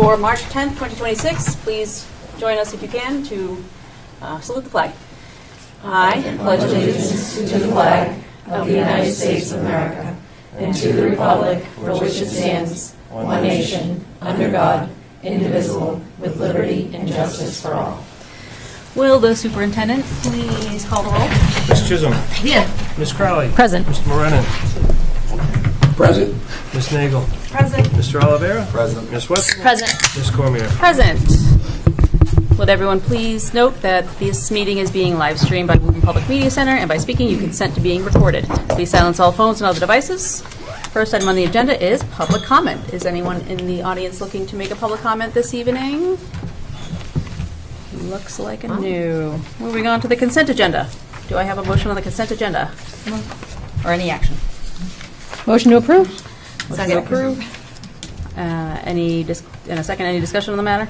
for March 10th, 2026. Please join us if you can to salute the flag. I pledge allegiance to the flag of the United States of America and to the republic for which it stands, one nation, under God, indivisible, with liberty and justice for all. Will the superintendent please call the roll? Ms. Chisholm. Here. Ms. Crowley. Present. Mr. Morenin. Present. Ms. Nagel. Present. Mr. Oliveira. Present. Ms. West. Present. Ms. Cormier. Present. Would everyone please note that this meeting is being live streamed by Woburn Public Media Center, and by speaking you consent to being recorded. Please silence all phones and other devices. First item on the agenda is public comment. Is anyone in the audience looking to make a public comment this evening? Looks like a no. Moving on to the consent agenda. Do I have a motion on the consent agenda? Or any action? Motion to approve. Motion to approve. In a second, any discussion on the matter?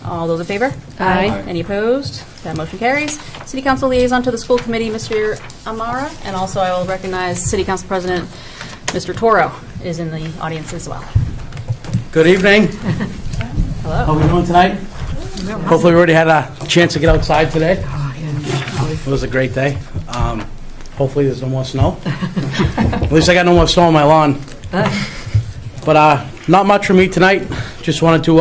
All those in favor? Aye. Any opposed? That motion carries. City Council Liaison to the School Committee, Mr. Amara, and also I will recognize City Council President, Mr. Toro, is in the audience as well. Good evening. Hello. How are we doing tonight? Hopefully we already had a chance to get outside today. It was a great day. Hopefully there's no more snow. At least I got no more snow on my lawn. But not much for me tonight. Just wanted to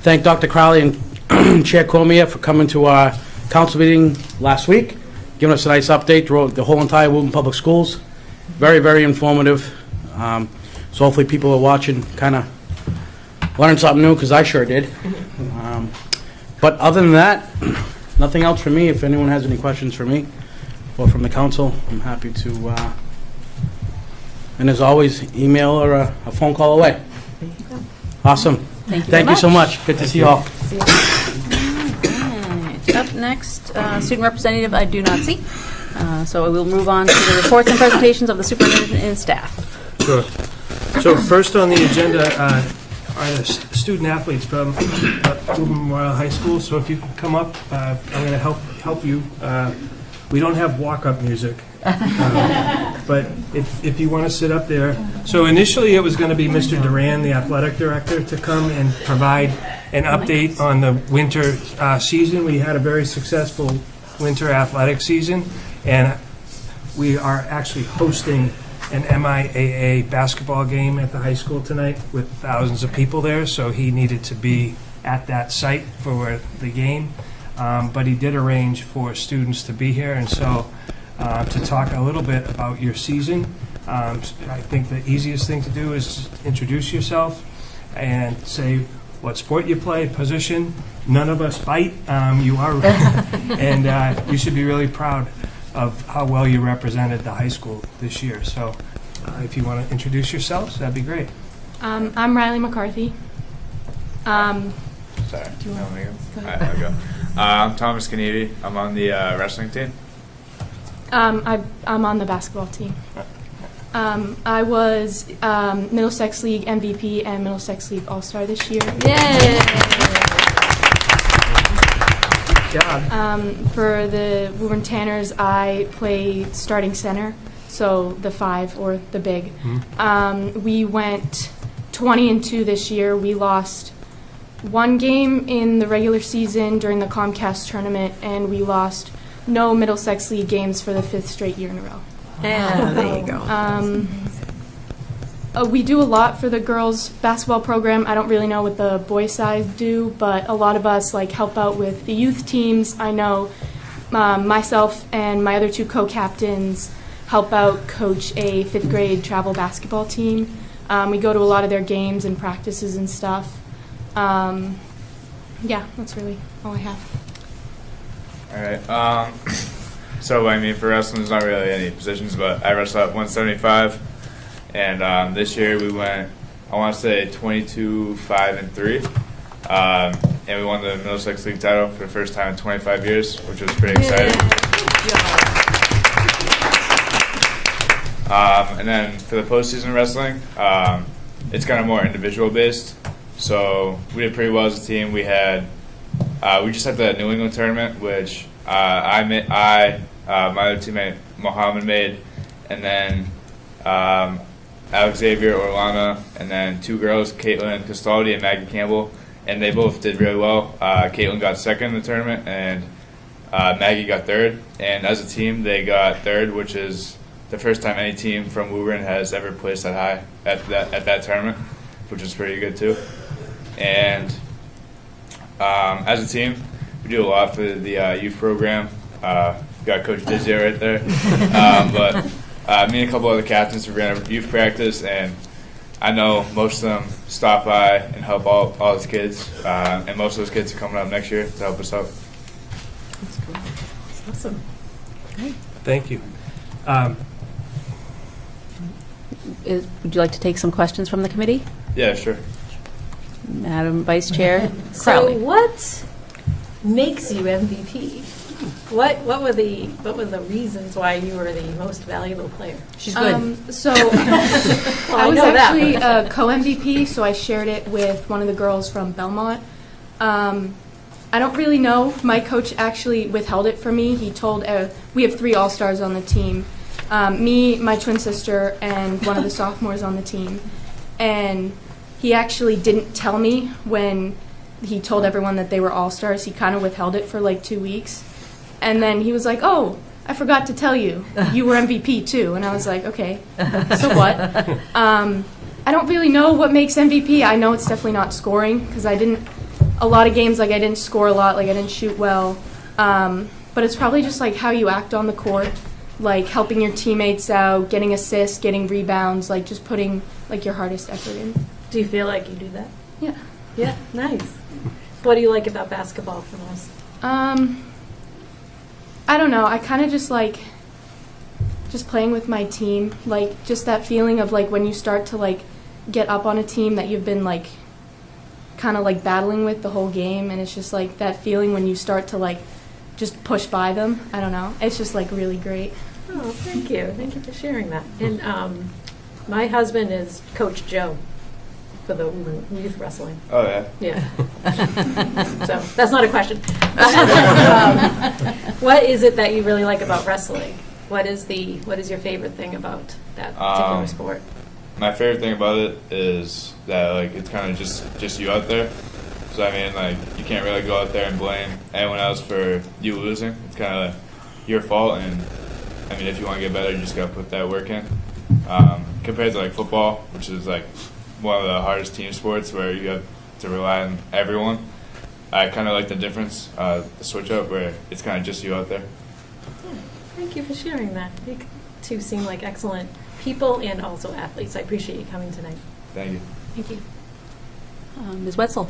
thank Dr. Crowley and Chair Cormier for coming to our council meeting last week, giving us a nice update throughout the whole entire Woburn Public Schools. Very, very informative. So hopefully people are watching kind of learn something new, because I sure did. But other than that, nothing else for me. If anyone has any questions for me or from the council, I'm happy to, and as always, email or a phone call away. Awesome. Thank you so much. Good to see you all. Right. Up next, student representative I do not see. So we'll move on to the reports and presentations of the superintendent and staff. Sure. So first on the agenda are the student athletes from Woburn Memorial High School. So if you can come up, I'm going to help you. We don't have walk-up music, but if you want to sit up there. So initially it was going to be Mr. Duran, the athletic director, to come and provide an update on the winter season. We had a very successful winter athletic season, and we are actually hosting an MIAA basketball game at the high school tonight with thousands of people there, so he needed to be at that site for the game. But he did arrange for students to be here, and so to talk a little bit about your season. I think the easiest thing to do is introduce yourself and say what sport you play, position. None of us bite. You are, and you should be really proud of how well you represented the high school this year. So if you want to introduce yourselves, that'd be great. I'm Riley McCarthy. Sorry. Do you want me to go? I'll go. I'm Thomas Kennedy. I'm on the wrestling team. I'm on the basketball team. I was Middlesex League MVP and Middlesex League All-Star this year. Yay! Good job. For the Woburn Tanners, I play starting center, so the 5 or the big. We went 20-2 this year. We lost one game in the regular season during the Comcast tournament, and we lost no Middlesex League games for the 5th straight year in a row. Yeah, there you go. We do a lot for the girls' basketball program. I don't really know what the boys' side do, but a lot of us help out with the youth teams. I know myself and my other 2 co-captains help out coach a 5th grade travel basketball team. We go to a lot of their games and practices and stuff. Yeah, that's really all I have. All right. So, I mean, for wrestling, there's not really any positions, but I wrestle at 175. And this year we went, I want to say 22-5-3. And we won the Middlesex League title for the first time in 25 years, which was pretty exciting. And then for the postseason wrestling, it's kind of more individual based. So we did pretty well as a team. We just had the New England tournament, which my other teammate Mohammed made, and then Alex Xavier, Orlana, and then 2 girls, Caitlin Castaldi and Maggie Campbell, and they both did really well. Caitlin got second in the tournament, and Maggie got third. And as a team, they got third, which is the first time any team from Woburn has ever placed that high at that tournament, which is pretty good too. And as a team, we do a lot for the youth program. We've got Coach Dizio right there. But me and a couple other captains have ran a youth practice, and I know most of them stop by and help all those kids. And most of those kids are coming up next year to help us out. That's cool. That's awesome. Great. Thank you. Would you like to take some questions from the committee? Yeah, sure. Madam Vice Chair So Crowley. what makes you MVP? What were the reasons why you were the most valuable player? She's So Well, I was know that, actually but- a co-MVP, so I shared it with one of the girls from Belmont. I don't really know. My coach actually withheld it from me. He told we have 3 all-stars on the team. Me, my twin sister, and one of the sophomores on the team. And he actually didn't tell me when he told everyone that they were all-stars. He kind of withheld it for like 2 weeks. And then he was like, "Oh, I forgot to tell you. You were MVP too." And I was like, "Okay, so what?" I don't really know what makes MVP. I know it's definitely not scoring because a lot of games, like I didn't score a lot, like I didn't shoot well. But it's probably just like how you act on the court, like helping your teammates out, getting assists, getting rebounds, like just putting like your hardest effort in. Do you feel like you do that? Yeah. Yeah, nice. What do you like about basketball the most? I don't know. I kind of just like just playing with my team, like just that feeling of like when you start to like get up on a team that you've been like kind of like battling with the whole game, and it's just like that feeling when you start to like just push by them. I don't know. It's just like really great. Oh, thank you. Thank you for sharing that. And my husband is Coach Joe for the youth wrestling. Oh, yeah. Yeah. So that's not a question. What is it that you really like about wrestling? What is your favorite thing about that particular sport? My favorite thing about it is that like it's kind of just you out there. So I mean, like you can't really go out there and blame anyone else for you losing. It's kind of like your fault, and I mean, if you want to get better, you just gotta put that work in. Compared to like football, which is like one of the hardest team sports where you have to rely on everyone. I kind of like the difference, the switch up where it's kind of just you out there. Thank you for sharing that. You two seem like excellent people and also athletes. I appreciate you coming tonight. Thank you. Thank you. Ms. Wetzel.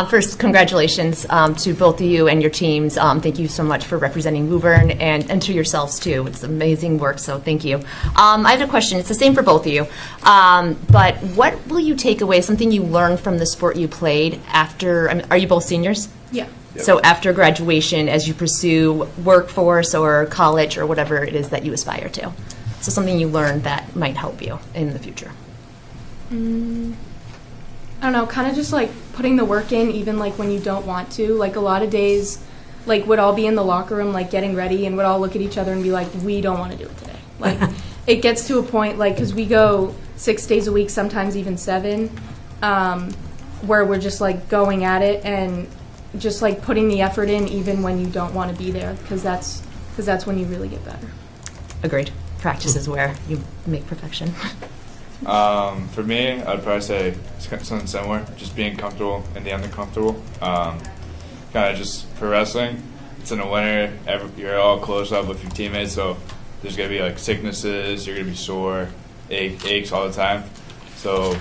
First, congratulations to both of you and your teams. Thank you so much for representing Woburn and to yourselves, too. It's amazing work, so thank you. I have a question. It's the same for both of you. But what will you take away, something you learned from the sport you played after, are you both seniors? Yeah. Yep. So after graduation, as you pursue workforce or college or whatever it is that you aspire to. So something you learned that might help you in the future. I don't know, kind of just like putting the work in even like when you don't want to. Like a lot of days, like would all be in the locker room like getting ready and would all look at each other and be like, we don't want to do it today. Like it gets to a point like, because we go 6 days a week, sometimes even 7, where we're just like going at it and just like putting the effort in even when you don't want to be there, because that's when you really get better. Agreed. Practice is where you make perfection. For me, I'd probably say something similar, just being comfortable in the uncomfortable. Kind of just for wrestling, it's in the winter, you're all close up with your teammates, so there's going to be like sicknesses, you're going to be sore, aches all the time. So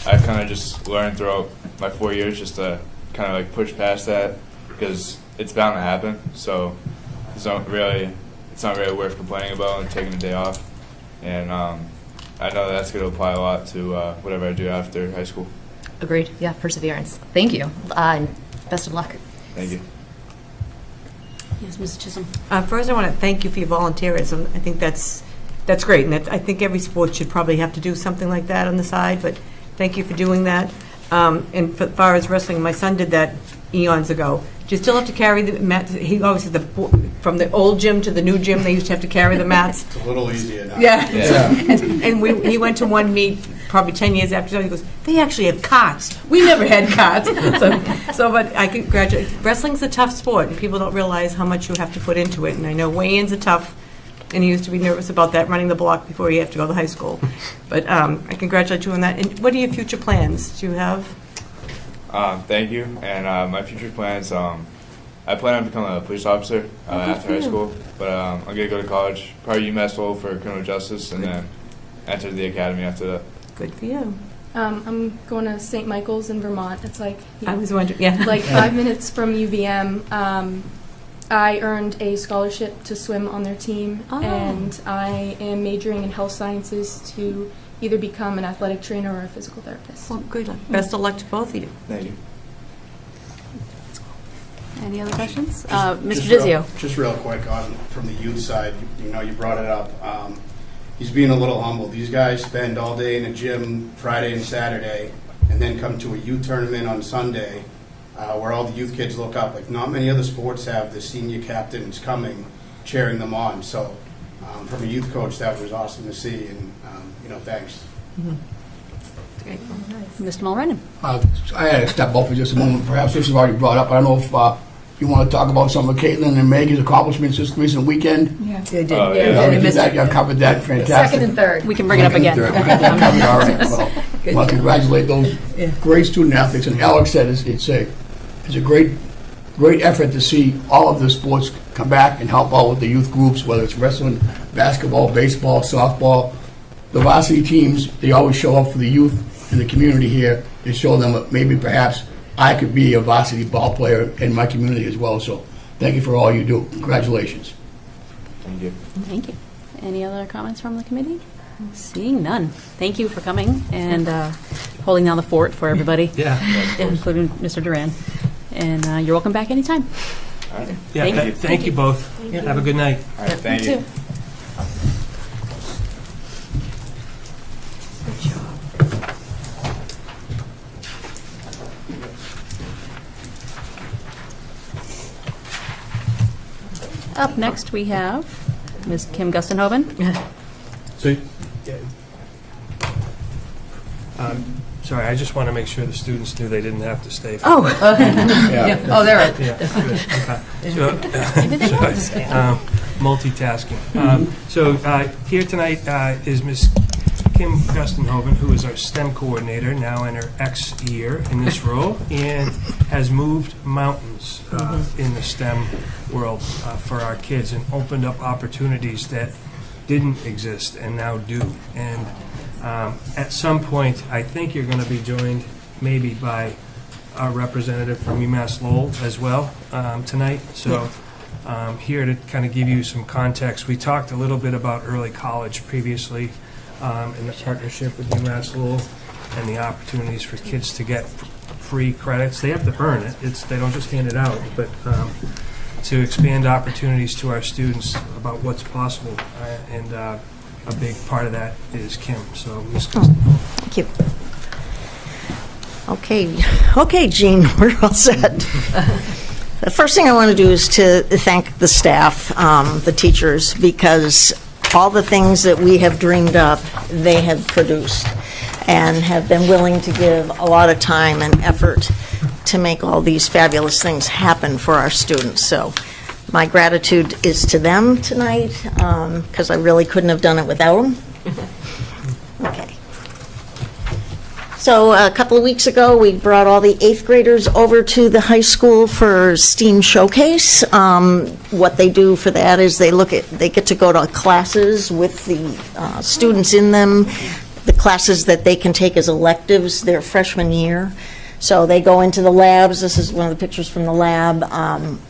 I kind of just learned throughout my 4 years just to kind of like push past that, because it's bound to happen. So it's not really worth complaining about and taking a day off. And I know that's going to apply a lot to whatever I do after high school. Agreed. Yeah, perseverance. Thank you. And best of luck. Thank you. Yes, Mrs. Chisholm. First, I want to thank you for your volunteerism. I think that's great, and I think every sport should probably have to do something like that on the side, but thank you for doing that. And as far as wrestling, my son did that eons ago, Do you still have to carry the mats? He always said from the old gym to the new gym, they used to have to carry the mats. It's a little easier now. Yeah. Yeah. And he went to one meet probably 10 years after, he goes, they actually have carts. We never had carts. But I congratulate. Wrestling's a tough sport, and people don't realize how much you have to put into it. And I know weigh-ins are tough, and he used to be nervous about that, running the block before he had to go to high school. But I congratulate you on that. And what are your future plans? Do you have? Thank you. And my future plans, I plan on becoming a police officer after high school. But I'm going to go to college, probably UMass Lowell for criminal justice, and then enter the academy after that. Good for you. I'm going to St. Michael's in Vermont. It's like I was wondering, yeah. like 5 minutes from UVM. I earned a scholarship to swim on their team, and I am majoring in health sciences to either become an athletic trainer or a physical therapist. Well, good luck. Best of luck to both of you. Thank you. Any other questions? Just Mr. real- Dizio. Just real quick from the youth side, you brought it up. He's being a little humble. These guys spend all day in the gym Friday and Saturday, and then come to a youth tournament on Sunday, where all the youth kids look up. Like, not many other sports have the senior captains coming, cheering them on. So, from a youth coach, that was awesome to see, and thanks. Mr. Mulrennan. I had to step up for just a moment. Perhaps this is already brought up. I don't know if you want to talk about some of Caitlin and Megan's accomplishments this recent weekend. Yeah. They did. Oh, You yeah. already did that. You covered that. Fantastic. Second and third. We can bring it up again. We got that covered. All right. Well, congratulate those great student athletes. And Alex said it's a great effort to see all of the sports come back and help out with the youth groups, whether it's wrestling, basketball, baseball, softball. The varsity teams, they always show up for the youth in the community here and show them that maybe perhaps I could be a varsity ball player in my community as well. So thank you for all you do. Congratulations. Thank you. Thank you. Any other comments from the committee? Seeing none. Thank you for coming and holding down the fort for everybody, Yeah. including Mr. Duran. And you're welcome back anytime. All right. Yeah, Thank you. thank you both. Have a good night. All right. Thank you. Up next, we have Ms. Kim Gustenhoven. So, sorry, I just want to make sure the students knew they didn't have to stay. For Oh, Yeah. Oh, there it is. Yeah, good. Okay. maybe they want to stay. Multitasking. So here tonight is Ms. Kim Gustenhoven, who is our STEM coordinator, now in her X year in this role, and has moved mountains in the STEM world for our kids and opened up opportunities that didn't exist and now do. And at some point, I think you're going to be joined maybe by a representative from UMass Lowell as well tonight. So here to kind of give you some context, we talked a little bit about early college previously in the partnership with UMass Lowell and the opportunities for kids to get free credits. They have to earn it. They don't just hand it out, but to expand opportunities to our students about what's possible. And a big part of that is Kim. So, Ms. Thank you. Okay, Jean, we're all set. The first thing I want to do is to thank the staff, the teachers, because all the things that we have dreamed up, they have produced and have been willing to give a lot of time and effort to make all these fabulous things happen for our students. So my gratitude is to them tonight, because I really couldn't have done it without them. Okay. So a couple of weeks ago, we brought all the 8th graders over to the high school for STEAM Showcase. What they do for that is they get to go to classes with the students in them, the classes that they can take as electives their freshman year. So they go into the labs. This is one of the pictures from the lab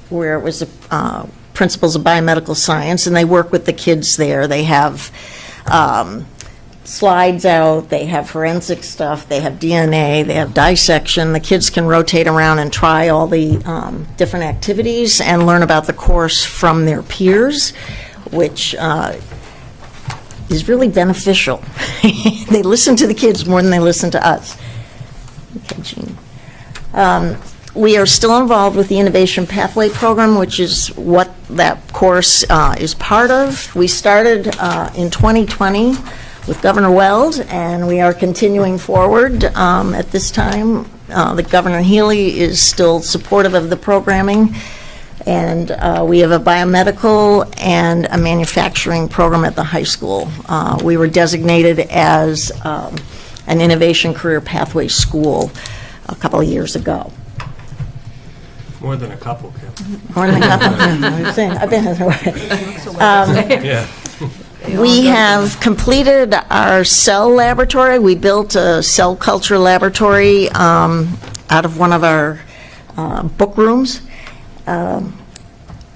where it was the principles of biomedical science, and they work with the kids there. They have slides out, they have forensic stuff, they have DNA, they have dissection. The kids can rotate around and try all the different activities and learn about the course from their peers, which is really beneficial. They listen to the kids more than they listen to us. Okay, Jean. we are still involved with the Innovation Pathway Program, which is what that course is part of. We started in 2020 with Governor Weld, and we are continuing forward. At this time, the Governor Healy is still supportive of the programming, and we have a biomedical and a manufacturing program at the high school. We were designated as an Innovation Career Pathway School a couple of years ago. More than a couple, Kim. More than a couple. I've been Yeah. We have completed our cell laboratory. We built a cell culture laboratory out of one of our book rooms.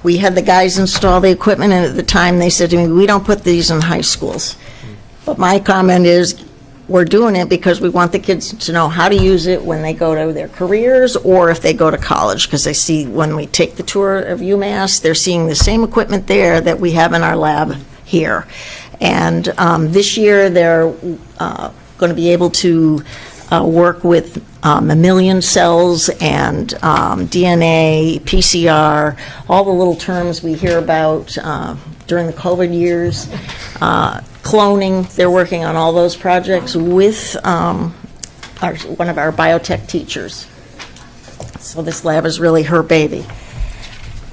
We had the guys install the equipment, and at the time they said to me, "We don't put these in high schools." But my comment is, we're doing it because we want the kids to know how to use it when they go to their careers or if they go to college, because they see when we take the tour of UMass, they're seeing the same equipment there that we have in our lab here. And this year, they're going to be able to work with mammalian cells and DNA, PCR, all the little terms we hear about during the COVID years. Cloning, they're working on all those projects with one of our biotech teachers. So this lab is really her baby.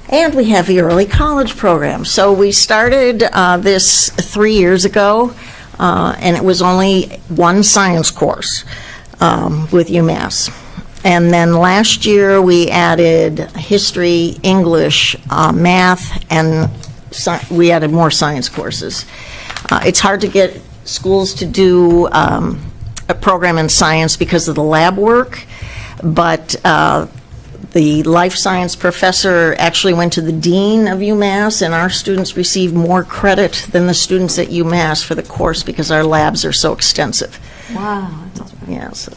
And we have the early college program. So we started this 3 years ago, and it was only one science course with UMass. And then last year we added history, English, math, and we added more science courses. It's hard to get schools to do a program in science because of the lab work, but the life science professor actually went to the dean of UMass, and our students receive more credit than the students at UMass for the course because our labs are so extensive. Wow. Yeah, so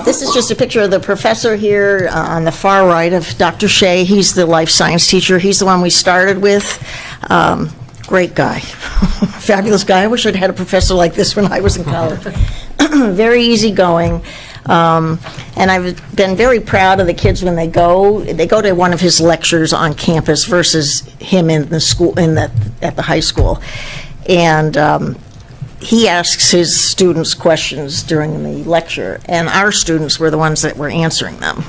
this is just a picture of the professor here on the far right of Dr. Shea. He's the life science teacher. He's the one we started with. Great guy. Fabulous guy. I wish I'd had a professor like this when I was in college. Very easygoing. And I've been very proud of the kids when they go to one of his lectures on campus versus him in the school, at the high school. And he asks his students questions during the lecture, and our students were the ones that were answering them.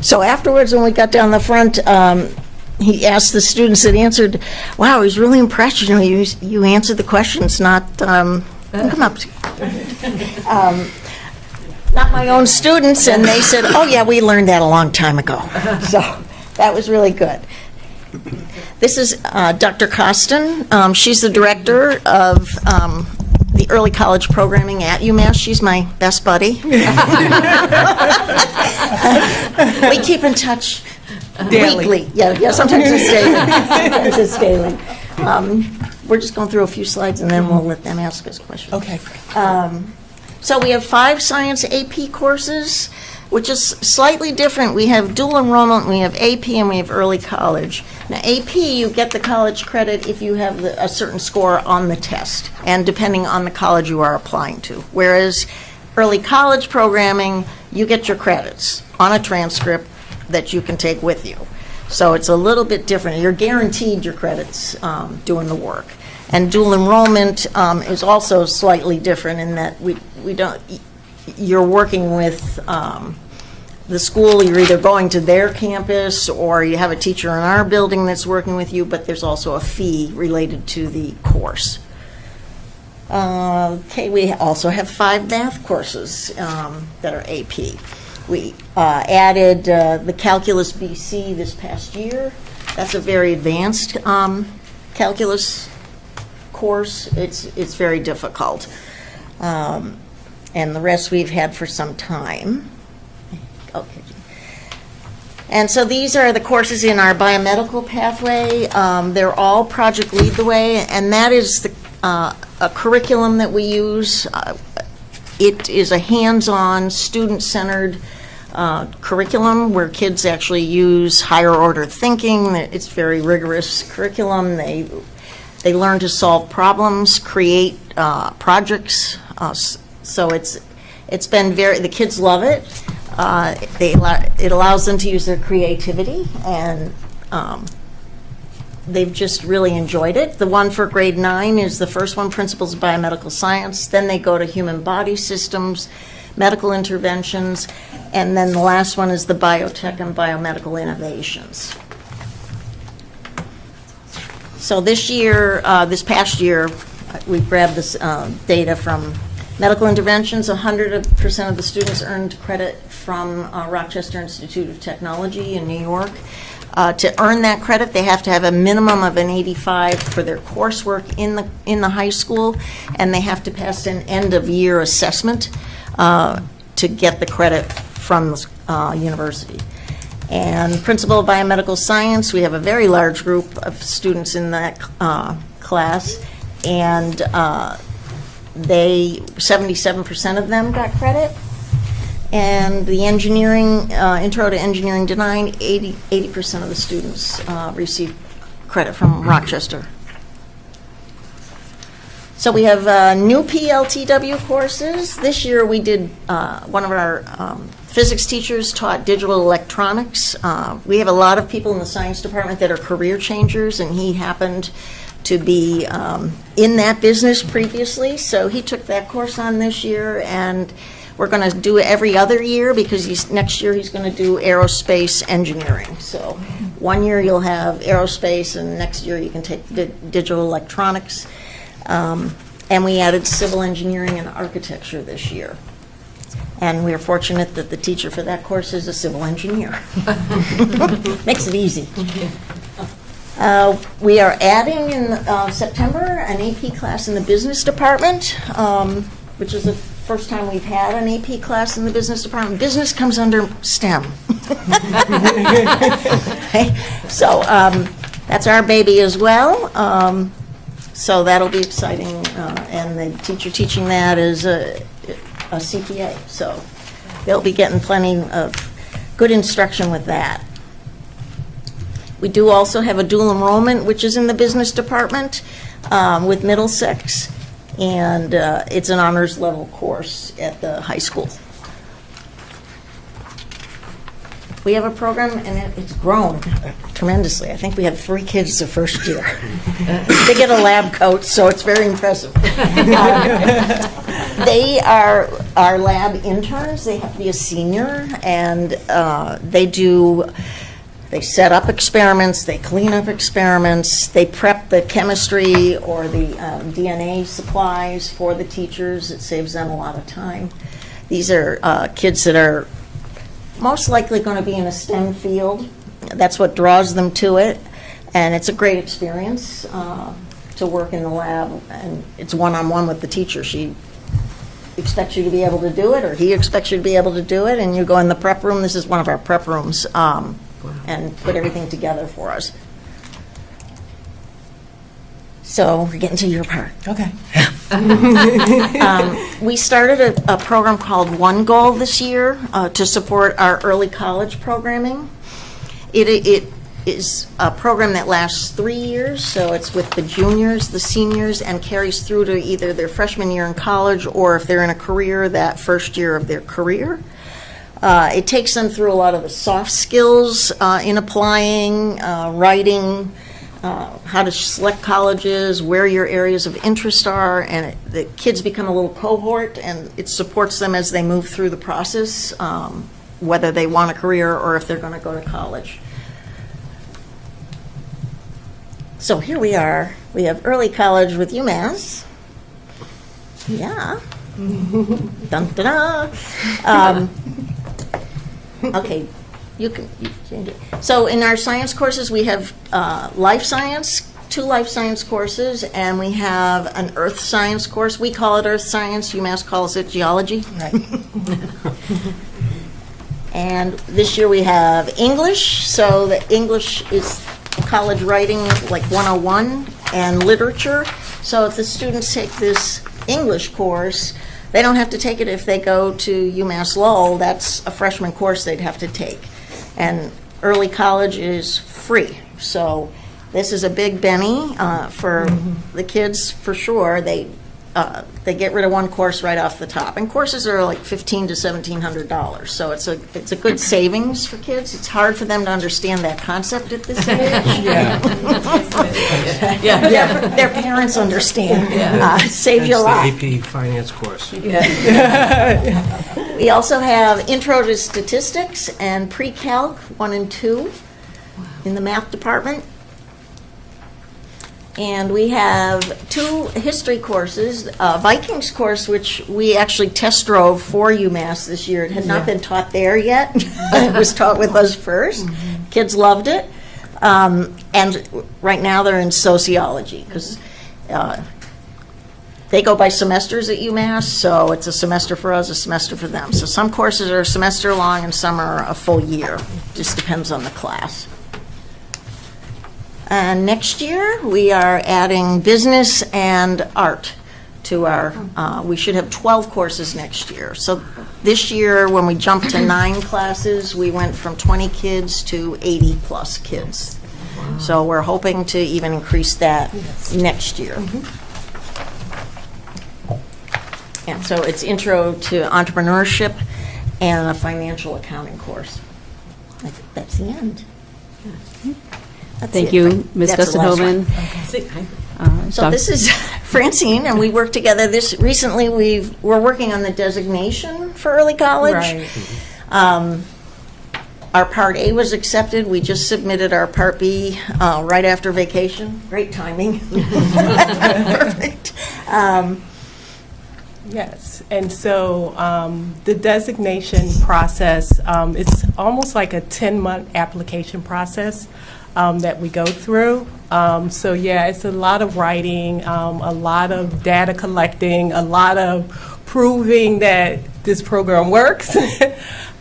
So afterwards, when we got down the front, he asked the students that answered, "Wow, he's really impressed. You know, you answered the questions, not come up." Not my own students, and they said, "Oh yeah, we learned that a long time ago." So that was really good. This is Dr. Costin. She's the director of the early college programming at UMass. She's my best buddy. We keep in touch Daily. weekly. Yeah, sometimes it's daily. Sometimes it's daily. We're just going through a few slides, and then we'll let them ask us questions. Okay. So we have 5 science AP courses, which is slightly different. We have dual enrollment, we have AP, and we have early college. Now, AP, you get the college credit if you have a certain score on the test, and depending on the college you are applying to. Whereas early college programming, you get your credits on a transcript that you can take with you. So it's a little bit different. You're guaranteed your credits doing the work. And dual enrollment is also slightly different in that we don't, you're working with the school, you're either going to their campus or you have a teacher in our building that's working with you, but there's also a fee related to the course. Okay, we also have 5 math courses that are AP. We added the Calculus BC this past year. That's a very advanced calculus course. It's very difficult. And the rest we've had for some time. Okay. And so these are the courses in our biomedical pathway. They're all Project Lead the Way, and that is a curriculum that we use. It is a hands-on, student-centered curriculum where kids actually use higher order thinking. It's very rigorous curriculum. They learn to solve problems, create projects. So it's It's been the kids love it. It allows them to use their creativity, and they've just really enjoyed it. The one for grade 9 is the first one, Principles of Biomedical Science. Then they go to Human Body Systems, Medical Interventions, and then the last one is the Biotech and Biomedical Innovations. So this year, this past year, we grabbed this data from Medical Interventions. 100% of the students earned credit from Rochester Institute of Technology in New York. To earn that credit, they have to have a minimum of an 85 for their coursework in the high school, and they have to pass an end-of-year assessment to get the credit from the university. And Principal of Biomedical Science, we have a very large group of students in that class, and 77% of them got credit. And the engineering, Intro to Engineering Design, 80% of the students received credit from Rochester. So we have new PLTW courses. This year we did, one of our physics teachers taught digital electronics. We have a lot of people in the science department that are career changers, and he happened to be in that business previously, so he took that course on this year, and we're going to do it every other year because next year he's going to do aerospace engineering. So one year you'll have aerospace, and next year you can take digital electronics. And we added civil engineering and architecture this year. And we are fortunate that the teacher for that course is a civil engineer. Makes it easy. We are adding in September an AP class in the business department, which is the first time we've had an AP class in the business department. Business comes under STEM. Okay? So that's our baby as well. So that'll be exciting. And the teacher teaching that is a CPA. So they'll be getting plenty of good instruction with that. We do also have a dual enrollment, which is in the business department with Middlesex, and it's an honors level course at the high school. We have a program, and it's grown tremendously. I think we had 3 kids the first year. They get a lab coat, so it's very impressive. They are our lab interns. They have to be a senior, and they set up experiments, they clean up experiments, they prep the chemistry or the DNA supplies for the teachers. It saves them a lot of time. These are kids that are most likely going to be in a STEM field. That's what draws them to it, and it's a great experience to work in the lab, and it's one-on-one with the teacher. She expects you to be able to do it, or he expects you to be able to do it, and you go in the prep room. This is one of our prep rooms. And put everything together for us. So we're getting to your part. Okay. We started a program called One Goal this year to support our early college programming. It is a program that lasts 3 years, so it's with the juniors, the seniors, and carries through to either their freshman year in college or if they're in a career, that first year of their career. It takes them through a lot of the soft skills in applying, writing, how to select colleges, where your areas of interest are, and the kids become a little cohort, and it supports them as they move through the process, whether they want a career or if they're going to go to college. So here we are. We have early college with UMass. Yeah. Dun, da, da. Okay, you can change it. So in our science courses, we have life science, 2 life science courses, and we have an earth science course. We call it earth science. UMass calls it geology. Right. And this year we have English. So the English is college writing, like 101, and literature. So if the students take this English course, they don't have to take it if they go to UMass Lowell. That's a freshman course they'd have to take. And early college is free. So this is a big Benny for the kids, for sure. They they get rid of one course right off the top. And courses are like $1,500 to $1,700, so it's a good savings for kids. It's hard for them to understand that concept at this age. Their parents understand. Saves you a lot. That's the AP Finance course. We also have Intro to Statistics and Pre-Calc 1 and 2 in the math department. And we have 2 history courses, Vikings course, which we actually test drove for UMass this year. It had not been taught there yet. It was taught with us first. Kids loved it. And right now they're in sociology because they go by semesters at UMass, so it's a semester for us, a semester for them. So some courses are a semester long and some are a full year. Just depends on the class. And next year, we are adding business and art to our, we should have 12 courses next year. So this year, when we jumped to 9 classes, we went from 20 kids to 80-plus kids. Wow. So we're hoping to even increase that next year. And so it's Intro to Entrepreneurship and a Financial Accounting course. I think that's the end. Thank you, Ms. Gustenhoven. So this is Francine, and we worked together. Recently, we're working on the designation for early college. Right. Our Part A was accepted. We just submitted our Part B right after vacation. Great timing. Perfect. Yes, and so the designation process, it's almost like a 10-month application process that we go through. So yeah, it's a lot of writing, a lot of data collecting, a lot of proving that this program works.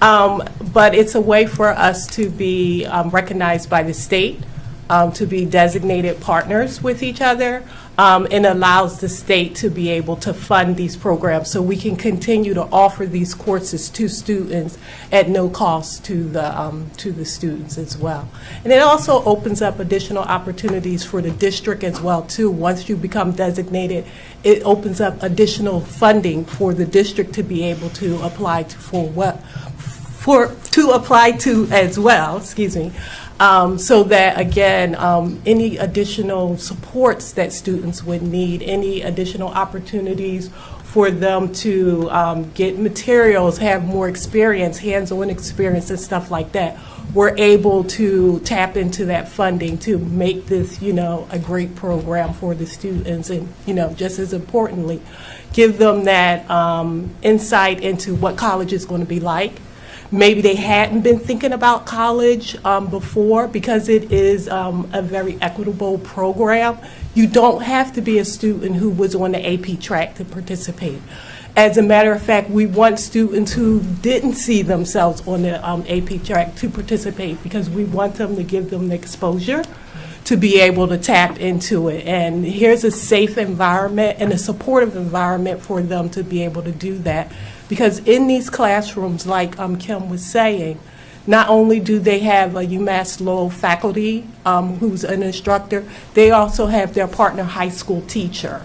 But it's a way for us to be recognized by the state, to be designated partners with each other, and allows the state to be able to fund these programs so we can continue to offer these courses to students at no cost to the students as well. And it also opens up additional opportunities for the district as well too. Once you become designated, it opens up additional funding for the district to be able to apply to as well, excuse me. So that, again, any additional supports that students would need, any additional opportunities for them to get materials, have more experience, hands-on experience and stuff like that, we're able to tap into that funding to make this, a great program for the students and, just as importantly, give them that insight into what college is going to be like. Maybe they hadn't been thinking about college before because it is a very equitable program. You don't have to be a student who was on the AP track to participate. As a matter of fact, we want students who didn't see themselves on the AP track to participate because we want them to give them the exposure to be able to tap into it. And here's a safe environment and a supportive environment for them to be able to do that. Because in these classrooms, like Kim was saying, not only do they have a UMass Lowell faculty who's an instructor, they also have their partner high school teacher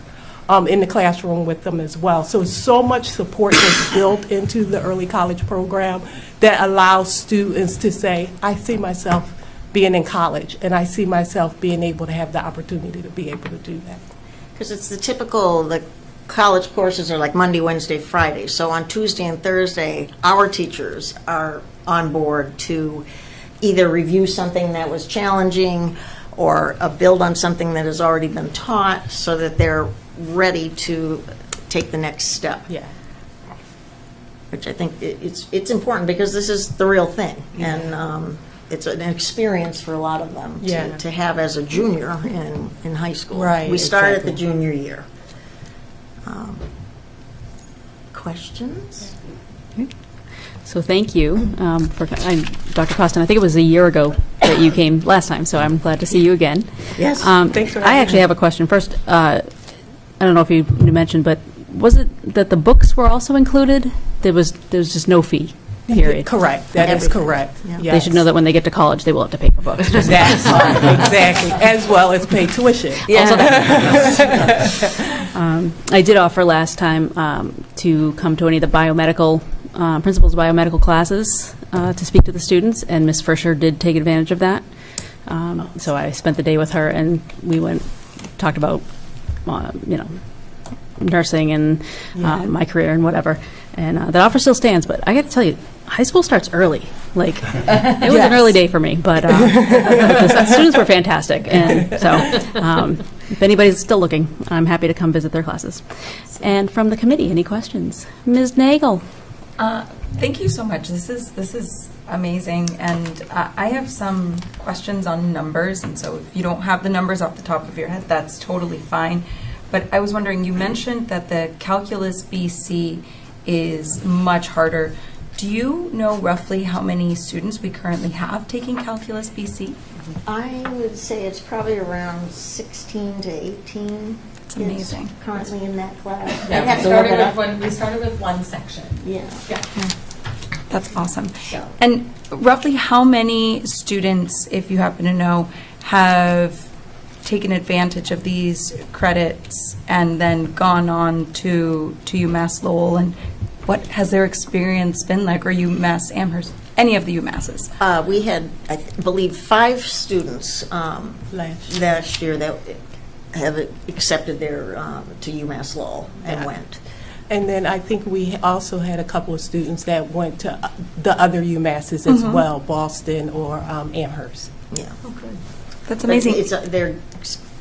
in the classroom with them as well. So much support is built into the early college program that allows students to say, I see myself being in college, and I see myself being able to have the opportunity to be able to do that. Because it's the typical, college courses are like Monday, Wednesday, Friday. So on Tuesday and Thursday, our teachers are on board to either review something that was challenging or build on something that has already been taught so that they're ready to take the next step. Yeah. Which I think it's important because this is the real thing. Yeah. And it's an experience for a lot of them to have as a junior in high school. Right. We start at the junior year. Questions? So thank you for Dr. Costin. I think it was a year ago that you came last time, so I'm glad to see you again. Yes. Thanks for having I actually have a question. First, I don't know if you mentioned, but was it that the books were also included? There was just no fee. Period. Correct. That is correct. Yeah. Yes. They should know that when they get to college, they will have to pay for books. That's right, exactly, as well as pay tuition. I did offer last time to come to any of the biomedical, principals of biomedical classes to speak to the students, and Ms. Fisher did take advantage of that. So I spent the day with her, and we talked about, nursing and my career and whatever. And that offer still stands, but I got to tell you, high school starts early. Like, it was an early day for me, but the students were fantastic. And so if anybody's still looking, I'm happy to come visit their classes. And from the committee, any questions? Ms. Nagel? Thank you so much. This is amazing, and I have some questions on numbers, and so if you don't have the numbers off the top of your head, that's totally fine. But I was wondering, you mentioned that the Calculus BC is much harder. Do you know roughly how many students we currently have taking Calculus BC? I would say it's probably around 16 to 18. It's amazing. Kids currently in that class. Yeah, I'd have to look it up. we started with one section. Yeah. That's awesome. So. And roughly how many students, if you happen to know, have taken advantage of these credits and then gone on to UMass Lowell, and what has their experience been like, or UMass Amherst, any of the UMasses? We had, I believe, 5 students last year that have accepted their to UMass Lowell and went. And then I think we also had a couple of students that went to the other UMasses as well, Boston or Amherst. Yeah. Okay. That's amazing. Their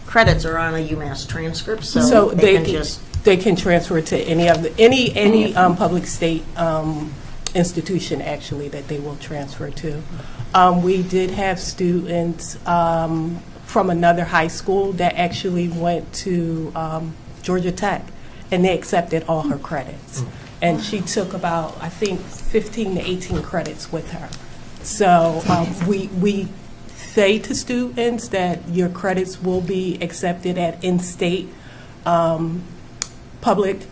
credits are on a UMass transcript, so, So they can just... They can transfer to any of the any public state institution actually that they will transfer to. We did have students from another high school that actually went to Georgia Tech, and they accepted all her credits. And she took about, I think, 15 to 18 credits with her. So we say to students that your credits will be accepted at in-state public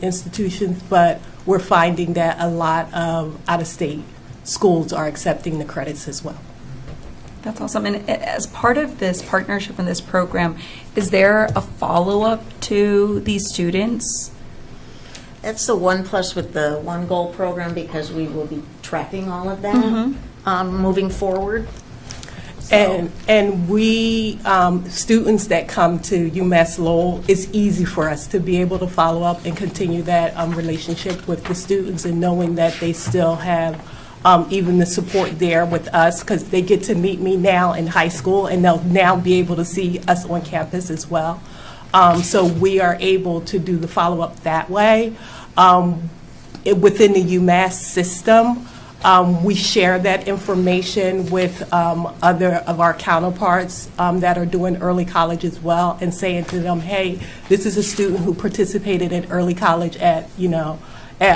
institutions, but we're finding that a lot of out-of-state schools are accepting the credits as well. That's awesome. And as part of this partnership and this program, is there a follow-up to these students? That's the one plus with the One Goal program, because we will be tracking all of that moving forward. And we, students that come to UMass Lowell, it's easy for us to be able to follow up and continue that relationship with the students, and knowing that they still have even the support there with us, because they get to meet me now in high school, and they'll now be able to see us on campus as well. So we are able to do the follow-up that way. Within the UMass system, we share that information with other of our counterparts that are doing early college as well, and saying to them, hey, this is a student who participated in early college at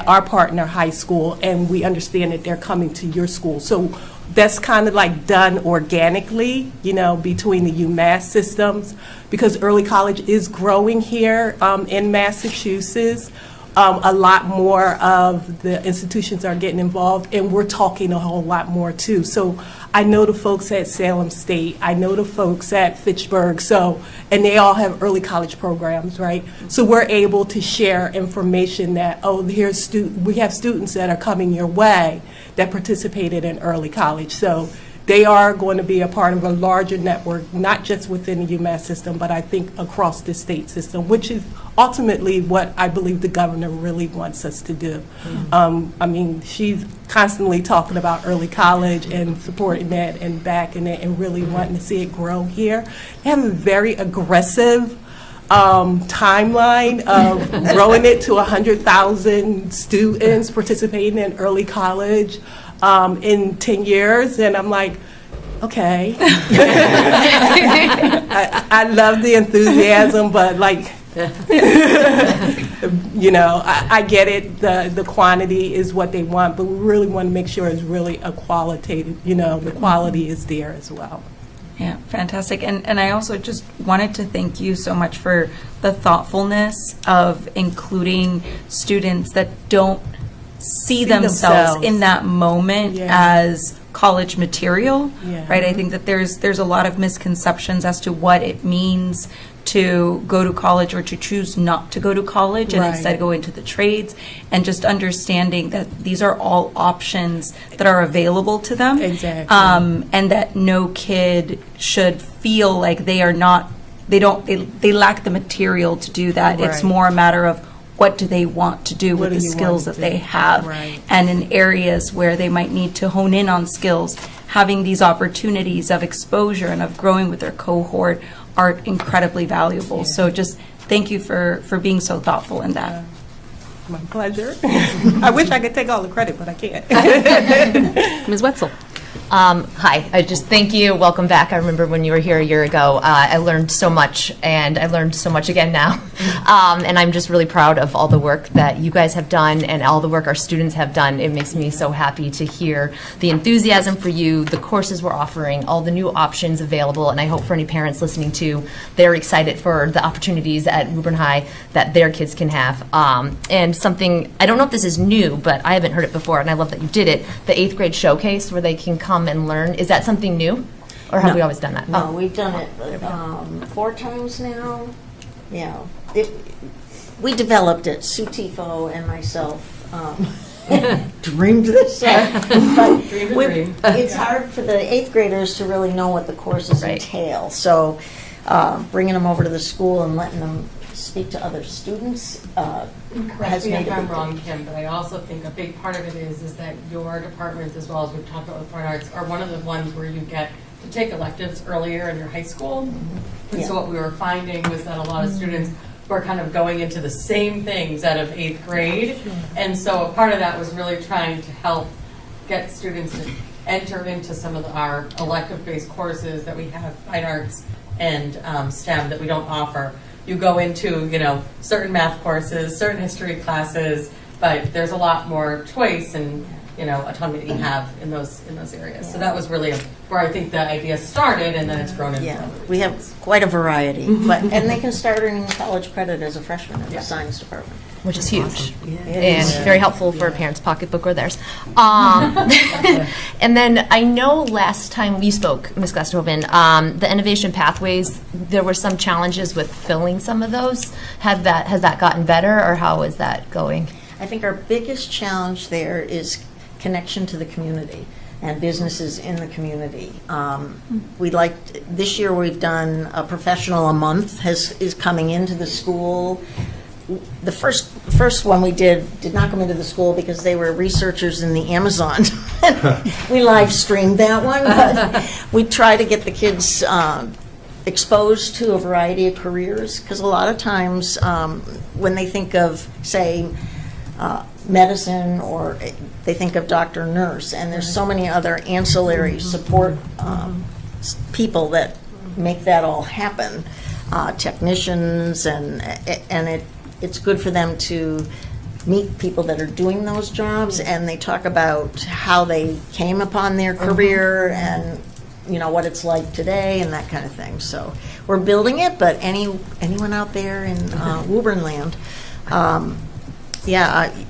our partner high school, and we understand that they're coming to your school. So that's kind of like done organically, between the UMass systems, because early college is growing here in Massachusetts. A lot more of the institutions are getting involved, and we're talking a whole lot more too. So I know the folks at Salem State, I know the folks at Fitchburg, and they all have early college programs, right? So we're able to share information that, we have students that are coming your way that participated in early college. So they are going to be a part of a larger network, not just within the UMass system, but I think across the state system, which is ultimately what I believe the governor really wants us to do. She's constantly talking about early college and supporting that and backing it and really wanting to see it grow here. They have a very aggressive timeline of growing it to 100,000 students participating in early college in 10 years, and I'm like, okay. I love the enthusiasm, but I get it, the quantity is what they want, but we really want to make sure it's really a qualitative, the quality is there as well. Yeah, fantastic. And I also just wanted to thank you so much for the thoughtfulness of including students that don't see themselves in that moment as college material, right? I think that there's a lot of misconceptions as to what it means to go to college or to choose not to go to college and instead go into the trades, and just understanding that these are all options that are available to them. Exactly. And that no kid should feel like they lack the material to do that. It's more a matter of what do they want to do with the skills that they have, and in areas where they might need to hone in on skills, having these opportunities of exposure and of growing with their cohort are incredibly valuable. So just thank you for being so thoughtful in that. My pleasure. I wish I could take all the credit, but I can't. Ms. Wetzel. Hi, I just thank you. Welcome back. I remember when you were here a year ago. I learned so much, and I learned so much again now. And I'm just really proud of all the work that you guys have done and all the work our students have done. It makes me so happy to hear the enthusiasm for you, the courses we're offering, all the new options available, and I hope for any parents listening too, they're excited for the opportunities at Woburn High that their kids can have. And something, I don't know if this is new, but I haven't heard it before, and I love that you did it, the 8th grade showcase where they can come and learn. Is that something new? Or have we always done that? No, we've done it 4 times now. Yeah. We developed it, Sue Tifo and myself dreamed this up. But it's hard for the 8th graders to really know what the courses entail. So bringing them over to the school and letting them speak to other students Correct me if I'm wrong, Kim, but I also think a big part of it is that your departments, as well as we've talked about with fine arts, are one of the ones where you get to take electives earlier in your high school. And so what we were finding was that a lot of students were kind of going into the same things out of 8th grade. And so a part of that was really trying to help get students to enter into some of our elective-based courses that we have, fine arts and STEM, that we don't offer. You go into, certain math courses, certain history classes, but there's a lot more choice and, autonomy that you have in those areas. So that was really where I think the idea started, and then it's grown into other we have quite a variety. And they can start earning college credit as a freshman in the science department. Which is huge and very helpful for a parent's pocketbook or theirs. And then I know last time we spoke, Ms. Gusthoven, the innovation pathways, there were some challenges with filling some of those. Has that gotten better, or how is that going? I think our biggest challenge there is connection to the community and businesses in the community. This year we've done a professional a month is coming into the school. The first one we did not come into the school because they were researchers in the Amazon. We live streamed that one, but we try to get the kids exposed to a variety of careers, because a lot of times when they think of, say, medicine, or they think of doctor, nurse, and there's so many other ancillary support people that make that all happen, technicians, and it's good for them to meet people that are doing those jobs, and they talk about how they came upon their career and what it's like today and that kind of thing. So we're building it, but anyone out there in Woburn land,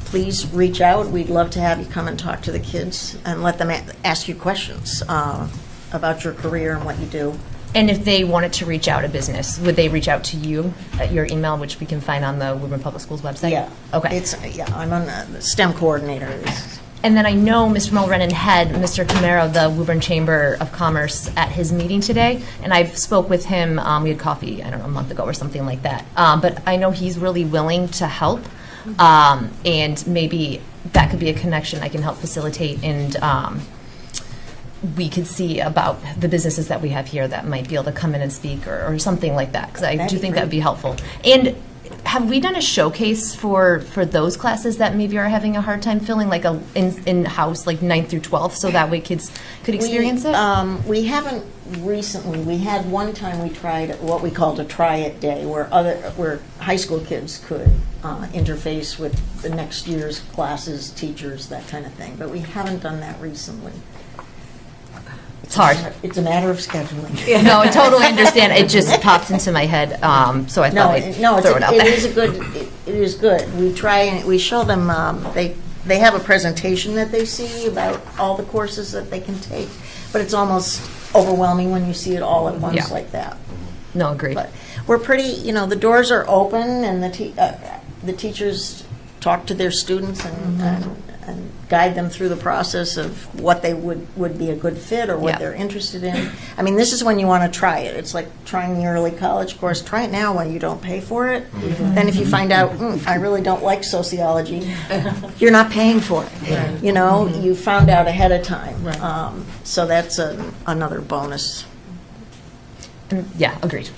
please reach out. We'd love to have you come and talk to the kids and let them ask you questions about your career and what you do. And if they wanted to reach out a business, would they reach out to you at your email, which we can find on the Woburn Public Schools website? Yeah. Okay. I'm on the STEM coordinator. And then I know Mr. Mulrennan had Mr. Camaro, the Woburn Chamber of Commerce, at his meeting today, and I spoke with him. We had coffee, I don't know, a month ago or something like that. But I know he's really willing to help, and maybe that could be a connection I can help facilitate, and we could see about the businesses that we have here that might be able to come in and speak or something like that, because I do think that would be helpful. And have we done a showcase for those classes that maybe are having a hard time filling, like a in-house, like 9th through 12th, so that way kids could experience it? We haven't recently. We had one time we tried what we called a try it day, where high school kids could interface with the next year's classes, teachers, that kind of thing. But we haven't done that recently. It's hard. It's a matter of scheduling. No, I totally understand. It just popped into my head, so I thought I'd throw it out there. It is good. We try and we show them. They they have a presentation that they see about all the courses that they can take, but it's almost overwhelming when you see it all at once Yeah. like that. No, agreed. But we're pretty, the doors are open, and the teachers talk to their students and guide them through the process of what they would be a good fit or what Yeah. they're interested in. I mean, this is when you want to try it. It's like trying the early college course. Try it now while you don't pay for it. Then if you find out, I really don't like sociology, you're not paying for it. You found out ahead of time. So that's another bonus. Yeah, agreed.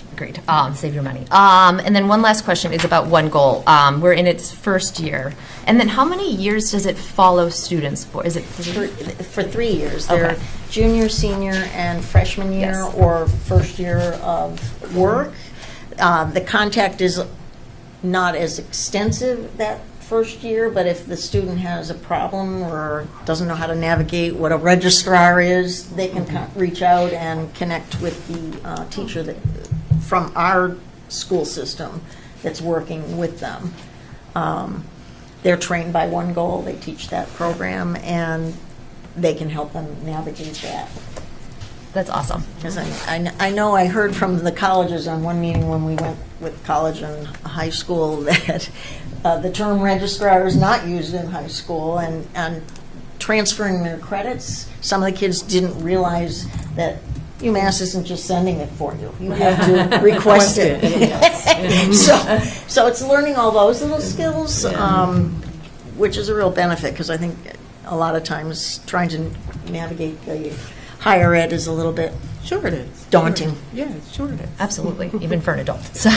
Save your money. And then one last question is about One Goal. We're in its first year. And then how many years does it follow students for? Is it For 3 years. They're Okay. junior, senior, and freshman year Yes. or first year of work. The contact is not as extensive that first year, but if the student has a problem or doesn't know how to navigate what a registrar is, they can reach out and connect with the teacher from our school system that's working with them. They're trained by One Goal, they teach that program, and they can help them navigate that. That's awesome. Because I know I heard from the colleges on one meeting when we went with college and high school that the term registrar is not used in high school, and transferring their credits, some of the kids didn't realize that UMass isn't just sending it for you. You have to request it. So it's learning all those little skills, which is a real benefit, because I think a lot of times trying to navigate the higher ed is a little bit Sure it is. daunting. Yeah, sure it is. Absolutely, even for an adult. So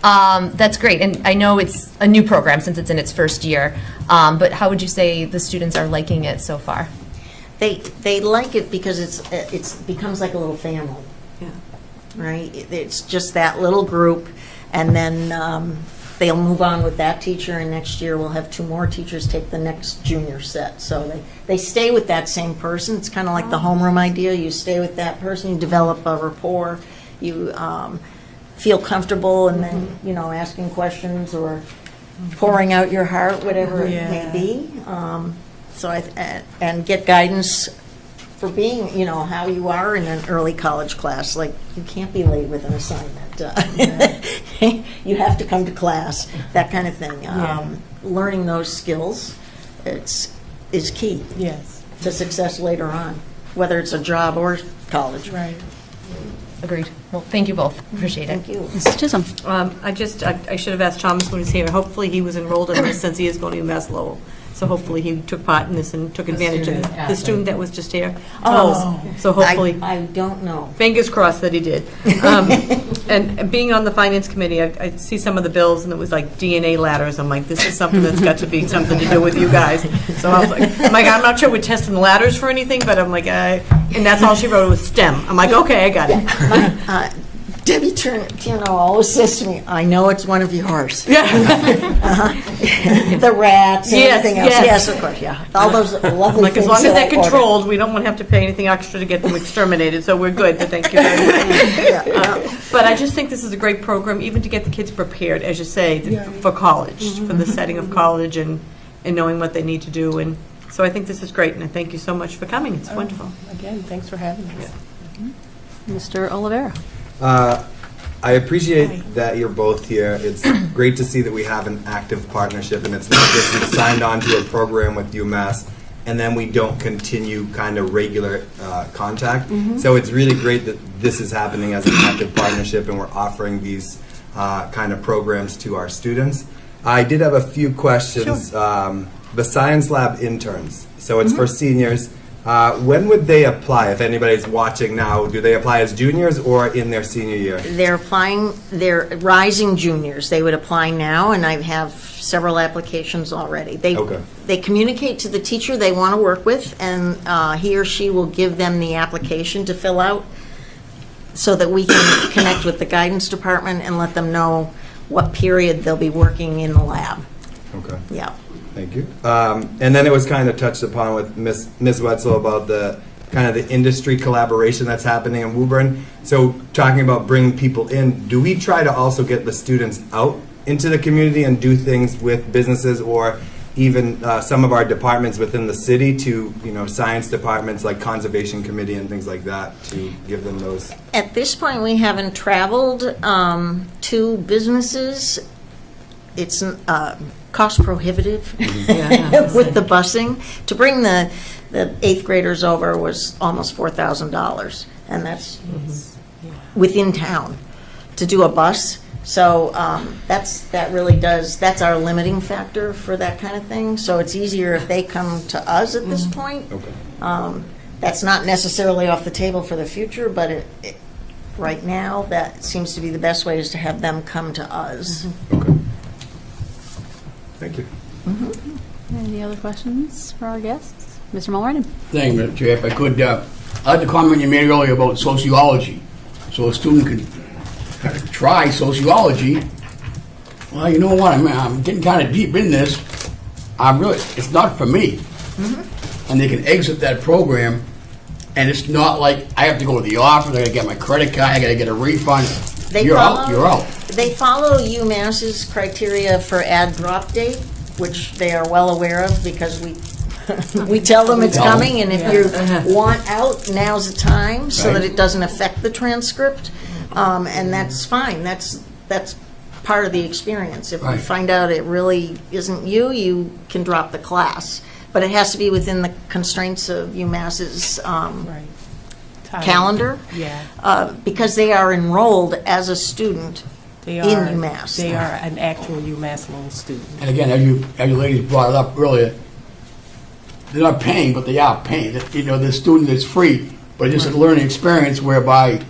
that's great. And I know it's a new program since it's in its first year, but how would you say the students are liking it so far? They like it because it's becomes like a little family. Yeah. Right? It's just that little group, and then they'll move on with that teacher, and next year we'll have 2 more teachers take the next junior set. So they stay with that same person. It's kind of like the homeroom idea. You stay with that person, you develop a rapport, you feel comfortable, and then, asking questions or pouring out your heart, whatever it may be. And get guidance for being, how you are in an early college class. Like, you can't be late with an assignment. You have to come to class, that kind of thing. Learning those skills is key to success later on, whether it's a job or college. Right. Agreed. Well, thank you both. Appreciate it. Thank you. Mrs. Chisholm. I should have asked Thomas when he was here. Hopefully he was enrolled in this since he is going to UMass Lowell. So hopefully he took part in this and took advantage of it. The student that was just here. So hopefully. I don't know. Fingers crossed that he did. And being on the finance committee, I see some of the bills, and it was like DNA ladders. I'm like, this is something that's got to be something to do with you guys. So I was like, I'm not sure we're testing the ladders for anything, but I'm like, and that's all she wrote was STEM. I'm like, okay, I got it. Debbie Turner always says to me, I know it's one of yours. The rats and everything else. Yes, of course, All those lovely like, things. as long as that they're I ordered. controlled, we don't want to have to pay anything extra to get them exterminated, so we're good, but thank you very much. But I just think this is a great program, even to get the kids prepared, as you say, for college, for the setting of college and knowing what they need to do. And so I think this is great, and I thank you so much for coming. It's wonderful. Again, thanks for having us. Mr. Oliveira. I appreciate that you're both here. It's great to see that we have an active partnership, and it's not just we signed on to a program with UMass and then we don't continue kind of regular contact. So it's really great that this is happening as an active partnership, and we're offering these kind of programs to our students. I did have a few questions. Sure. The Science Lab interns, so it's for seniors. When would they apply? If anybody's watching now, do they apply as juniors or in their senior year? They're applying, they're rising juniors. They would apply now, and I have several applications already. They communicate to the teacher they want to work with, and he or she will give them the application to fill out so that we can connect with the guidance department and let them know what period they'll be working in the lab. Okay. Yeah. Thank you. And then it was kind of touched upon with Ms. Wetzel about the kind of the industry collaboration that's happening in Woburn. So talking about bringing people in, do we try to also get the students out into the community and do things with businesses, or even some of our departments within the city to, science departments like Conservation Committee and things like that to give them those? At this point, we haven't traveled to businesses. It's cost prohibitive with the busing. To bring the 8th graders over was almost $4,000, and that's within town to do a bus. So that's our limiting factor for that kind of thing. So it's easier if they come to us at this point. Okay. That's not necessarily off the table for the future, but right now, that seems to be the best way, is to have them come to us. Okay. Thank you. Any other questions for our guests? Mr. Mulready? Thank you, Mr. Chair. If I could, I like the comment you made earlier about sociology. So a student could try sociology. Well, you know what? I'm getting kind of deep in this. It's not for me. And they can exit that program, and it's not like I have to go to the office, I got to get my credit card, I got to get a refund. You're out. They follow UMass's criteria for add drop date, which they are well aware of because we tell them it's coming, and if you want out, now's the time, so that it doesn't affect the transcript. And that's fine. That's part of the experience. If you find out it really isn't you can drop the class. But it has to be within the constraints of UMass's calendar. Because they are enrolled as a student in UMass. They are an actual UMass Lowell student. And again, as you ladies brought it up earlier, they're not paying, but they are paying. The student is free, but it's just a learning experience whereby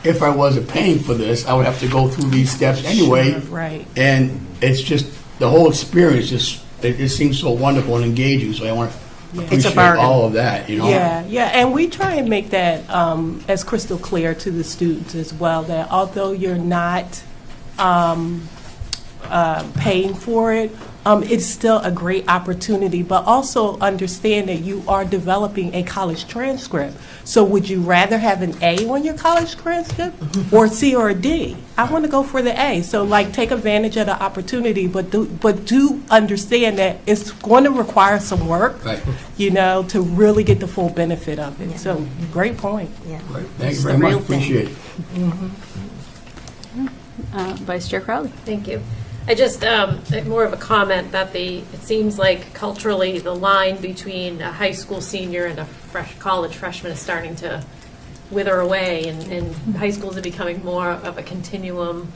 if I wasn't paying for this, I would have to go through these steps anyway. Right. And it's just, the whole experience it seems so wonderful and engaging, so I want to appreciate all of that, Yeah, and we try and make that as crystal clear to the students as well, that although you're not paying for it, it's still a great opportunity, but also understand that you are developing a college transcript. So would you rather have an A on your college transcript or C or a D? I want to go for the A. So take advantage of the opportunity, but do understand that it's going to require some work, to really get the full benefit of it. So great point. Yeah. Right. Thank you very much. Appreciate it. Vice Chair Crowley? Thank you. I just, more of a comment that it seems like culturally the line between a high school senior and a college freshman is starting to wither away, and high schools are becoming more of a continuum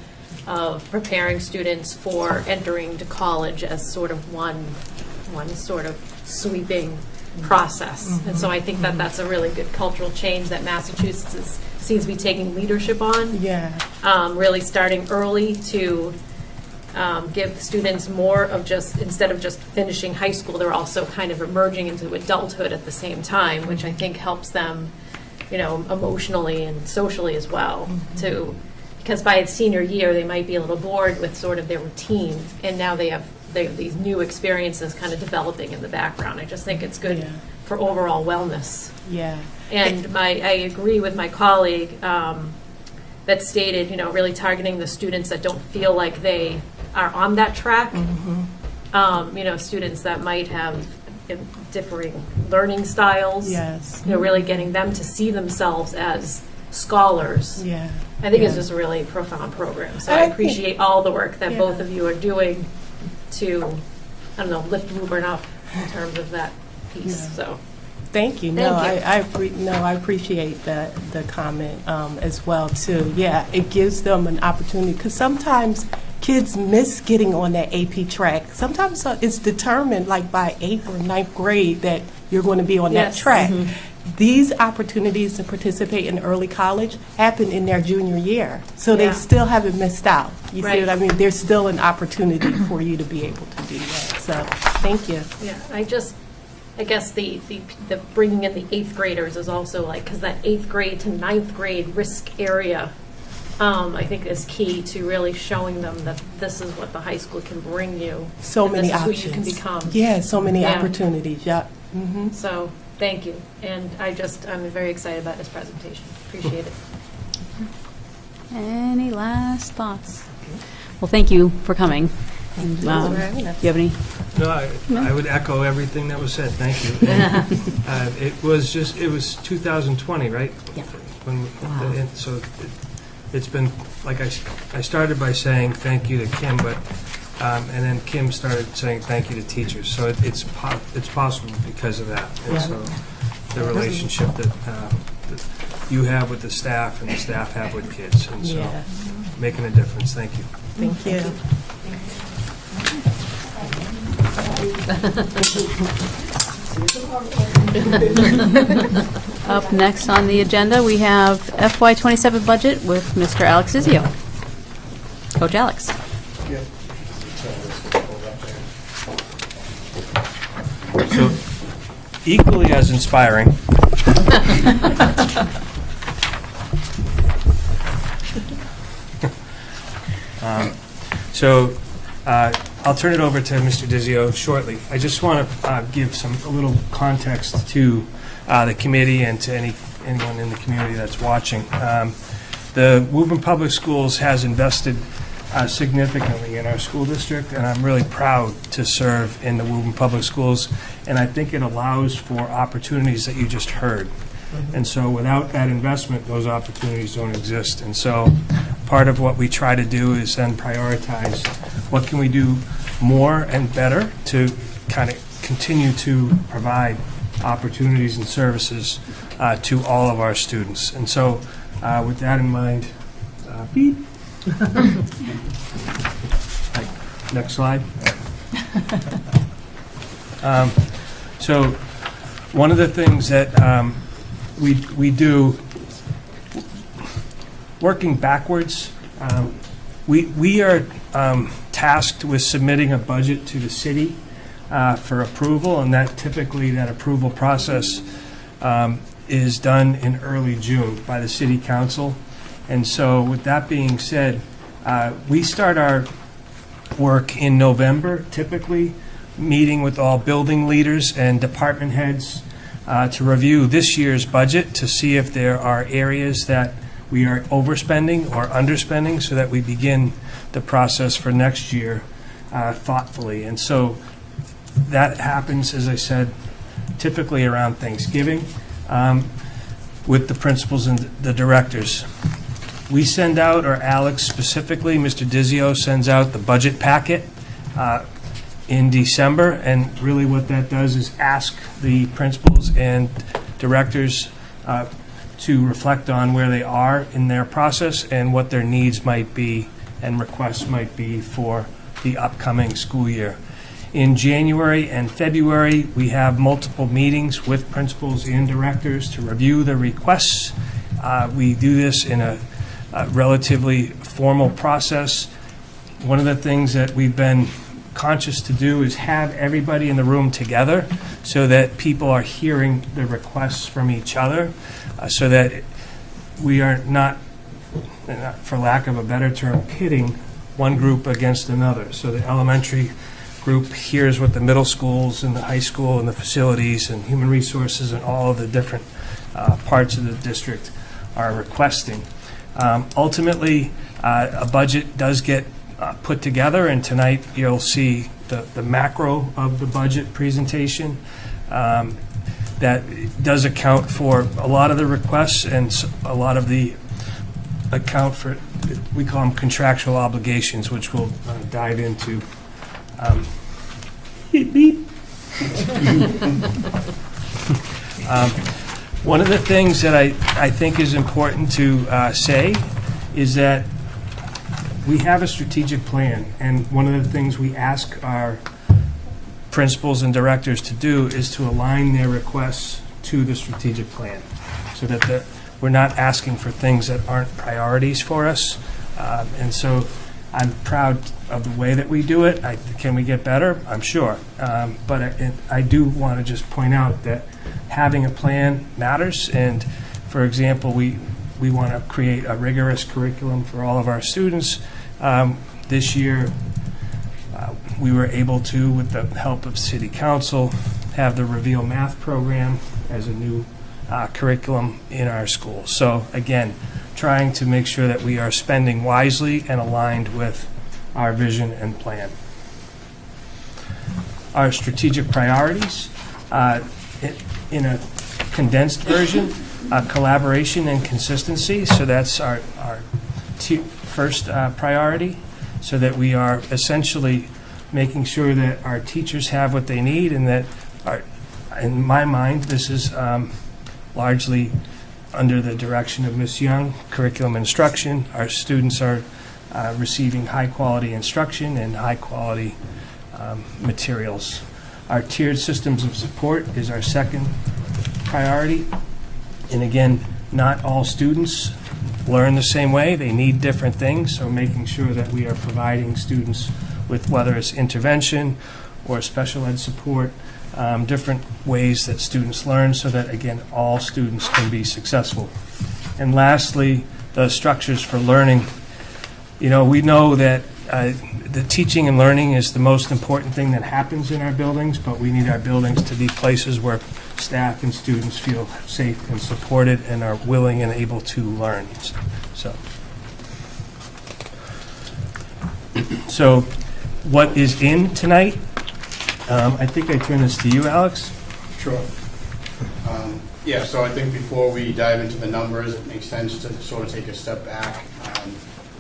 of preparing students for entering to college as sort of one sort of sweeping process. And so I think that's a really good cultural change that Massachusetts seems to be taking leadership on. Really starting early to give students more of instead of just finishing high school, they're also kind of emerging into adulthood at the same time, which I think helps them, emotionally and socially as well, because by senior year, they might be a little bored with sort of their routine, and now they have these new experiences kind of developing in the background. I just think it's good for overall wellness. And I agree with my colleague that stated, really targeting the students that don't feel like they are on that track. Students that might have differing learning styles. Really getting them to see themselves as scholars. I think it's just a really profound program. So I appreciate all the work that both of you are doing to, lift Woburn up in terms of that piece. So. Thank you. I appreciate the comment as well too. It gives them an opportunity, because sometimes kids miss getting on that AP track. Sometimes it's determined by 8th or 9th grade that you're going to be on that track. These opportunities to participate in early college happen in their junior year, so they still haven't missed out. You see what I mean? There's still an opportunity for you to be able to do that. So thank you. I guess the bringing in the 8th graders is also because that 8th grade to 9th grade risk area, I think is key to really showing them that this is what the high school can bring you. So many options. This is who you can become. So many opportunities. So thank you, and I'm very excited about this presentation. Appreciate it. Any last thoughts? Well, thank you for coming. Do you have any? No, I would echo everything that was said. Thank you. It was 2020, right? Yeah. So it's been, like I started by saying thank you to Kim, but and then Kim started saying thank you to teachers. So it's possible because of that. And so the relationship that you have with the staff and the staff have with kids, and so making a difference. Thank you. Thank you. Up next on the agenda, we have FY27 budget with Mr. Alex Izio. Coach Alex. So equally as inspiring. I'll turn it over to Mr. Dizio shortly. I just want to give a little context to the committee and to anyone in the community that's watching. The Woburn Public Schools has invested significantly in our school district, and I'm really proud to serve in the Woburn Public Schools, and I think it allows for opportunities that you just heard. And so without that investment, those opportunities don't exist. And so part of what we try to do is then prioritize what can we do more and better to kind of continue to provide opportunities and services to all of our students. And so with that in mind, beep. Next slide. So one of the things that we do, working backwards, we are tasked with submitting a budget to the city for approval, and that approval process is done in early June by the city council. And so with that being said, we start our work in November, typically meeting with all building leaders and department heads to review this year's budget to see if there are areas that we are overspending or underspending, so that we begin the process for next year thoughtfully. And so that happens, as I said, typically around Thanksgiving with the principals and the directors. We send out, or Alex specifically, Mr. Dizio sends out the budget packet in December, and really what that does is ask the principals and directors to reflect on where they are in their process and what their needs might be and requests might be for the upcoming school year. In January and February, we have multiple meetings with principals and directors to review the requests. We do this in a relatively formal process. One of the things that we've been conscious to do is have everybody in the room together so that people are hearing the requests from each other, so that we are not, for lack of a better term, pitting one group against another. So the elementary group hears what the middle schools and the high school and the facilities and human resources and all of the different parts of the district are requesting. Ultimately, a budget does get put together, and tonight you'll see the macro of the budget presentation that does account for a lot of the requests and a lot of the account for, we call them contractual obligations, which we'll dive into. Beep, beep. One of the things that I think is important to say is that we have a strategic plan, and one of the things we ask our principals and directors to do is to align their requests to the strategic plan, so that we're not asking for things that aren't priorities for us. And so I'm proud of the way that we do it. Can we get better? I'm sure. But I do want to just point out that having a plan matters. And, for example, we want to create a rigorous curriculum for all of our students. This year, we were able to, with the help of City Council, have the Reveal Math program as a new curriculum in our school. So, again, trying to make sure that we are spending wisely and aligned with our vision and plan. our strategic priorities in a condensed version, collaboration and consistency. So that's our first priority, so that we are essentially making sure that our teachers have what they need, and that in my mind, this is largely under the direction of Ms. Young, curriculum instruction. Our students are receiving high-quality instruction and high-quality materials. Our tiered systems of support is our second priority. And again, not all students learn the same way. They need different things, so making sure that we are providing students with, whether it's intervention or special ed support, different ways that students learn, so that, again, all students can be successful. And lastly, the structures for learning. We know that the teaching and learning is the most important thing that happens in our buildings, but we need our buildings to be places where staff and students feel safe and supported and are willing and able to learn. So what is in tonight? I think I turn this to you, Alex. Sure. Yeah, so I think before we dive into the numbers, it makes sense to sort of take a step back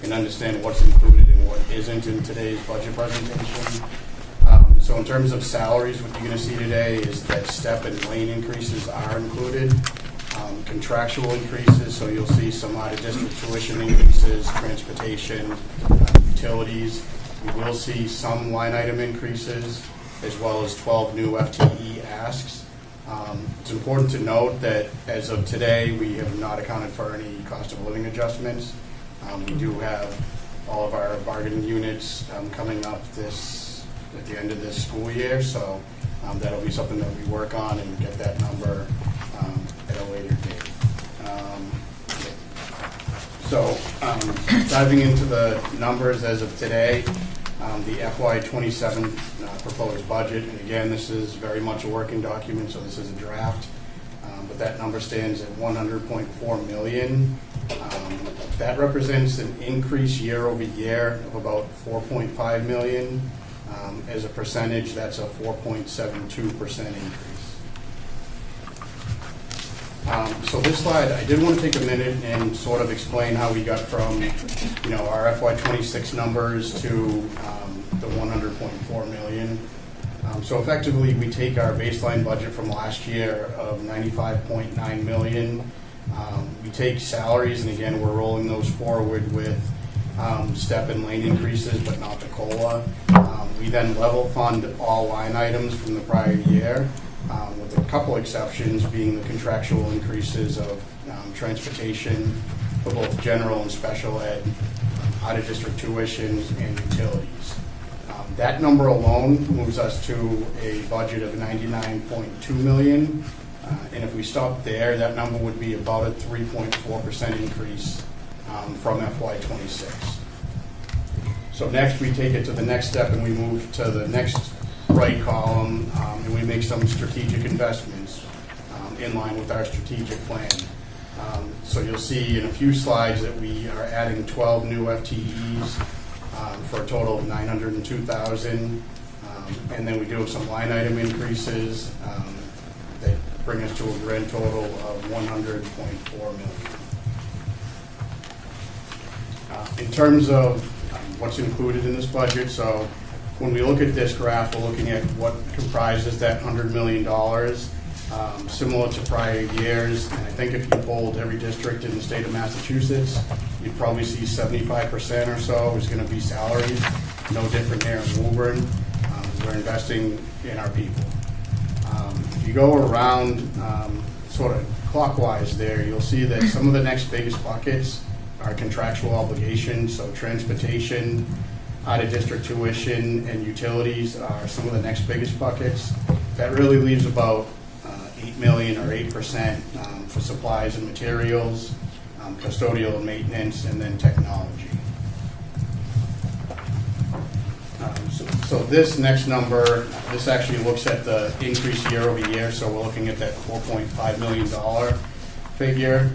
and understand what's included and what isn't in today's budget presentation. So in terms of salaries, what you're going to see today is that step and lane increases are included. Contractual increases, so you'll see some out-of-district tuition increases, transportation, utilities. You will see some line item increases, as well as 12 new FTE asks. It's important to note that as of today, we have not accounted for any cost of living adjustments. We do have all of our bargaining units coming up at the end of this school year, so that'll be something that we work on and get that number at a later date. Diving into the numbers as of today, the FY27 proposed budget, and again, this is very much a working document, so this is a draft, but that number stands at $100.4 million. That represents an increase year over year of about $4.5 million. As a percentage, that's a 4.72% increase. So this slide, I did want to take a minute and sort of explain how we got from, our FY26 numbers to the $100.4 million. So effectively, we take our baseline budget from last year of $95.9 million. We take salaries, and again, we're rolling those forward with step and lane increases, but not the COLA. We then level fund all line items from the prior year, with a couple exceptions being the contractual increases of transportation for both general and special ed, out-of-district tuitions, and utilities. That number alone moves us to a budget of $99.2 million. And if we stop there, that number would be about a 3.4% increase from FY26. So next, we take it to the next step, and we move to the next right column, and we make some strategic investments in line with our strategic plan. So you'll see in a few slides that we are adding 12 new FTEs for a total of 902,000, and then we do have some line item increases that bring us to a grand total of $100.4 million. In terms of what's included in this budget, so when we look at this graph, we're looking at what comprises that $100 million, similar to prior years. And I think if you polled every district in the state of Massachusetts, you'd probably see 75% or so is going to be salaries. No different here in Woburn. We're investing in our people. If you go around sort of clockwise there, you'll see that some of the next biggest buckets are contractual obligations, so transportation, out-of-district tuition, and utilities are some of the next biggest buckets. That really leaves about $8 million or 8% for supplies and materials, custodial and maintenance, and then technology. So this next number, this actually looks at the increase year over year, so we're looking at that $4.5 million figure.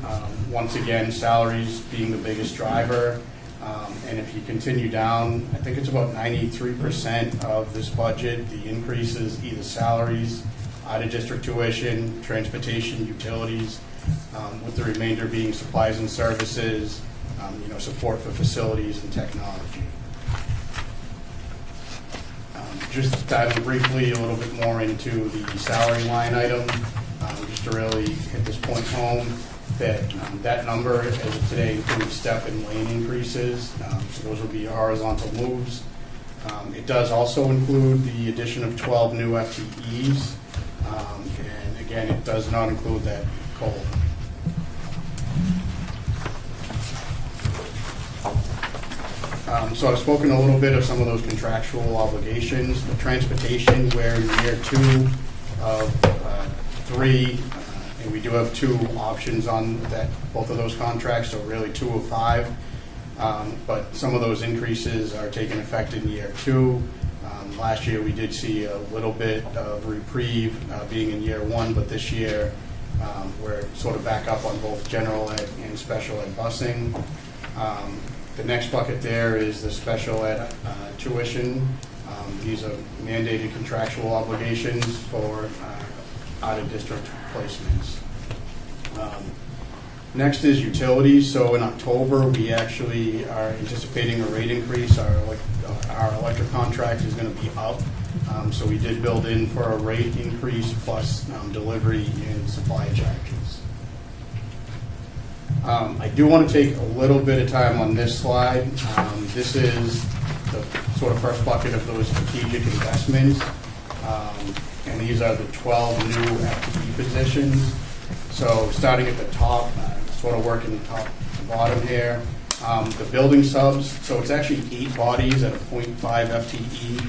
Once again, salaries being the biggest driver. And if you continue down, I think it's about 93% of this budget, the increase is either salaries, out-of-district tuition, transportation, utilities, with the remainder being supplies and services, support for facilities and technology. Just diving briefly a little bit more into the salary line item, just to really hit this point home, that number as of today includes step and lane increases, so those will be horizontal moves. It does also include the addition of 12 new FTEs, and again, it does not include that COLA. So I've spoken a little bit of some of those contractual obligations. The transportation, we're in year 2 of 3, and we do have 2 options on that, both of those contracts, so really 2 of 5. But some of those increases are taking effect in year 2. Last year we did see a little bit of reprieve being in year 1, but this year we're sort of back up on both general ed and special ed busing. The next bucket there is the special ed tuition. These are mandated contractual obligations for out-of-district placements. Next is utilities. So in October, we actually are anticipating a rate increase. Our electric contract is going to be up. So we did build in for a rate increase plus delivery and supply charges. I do want to take a little bit of time on this slide. This is the sort of first bucket of those strategic investments. And these are the 12 new FTE positions. So starting at the top, sort of working top to bottom here. The building subs, so it's actually 8 bodies at a 0.5 FTE.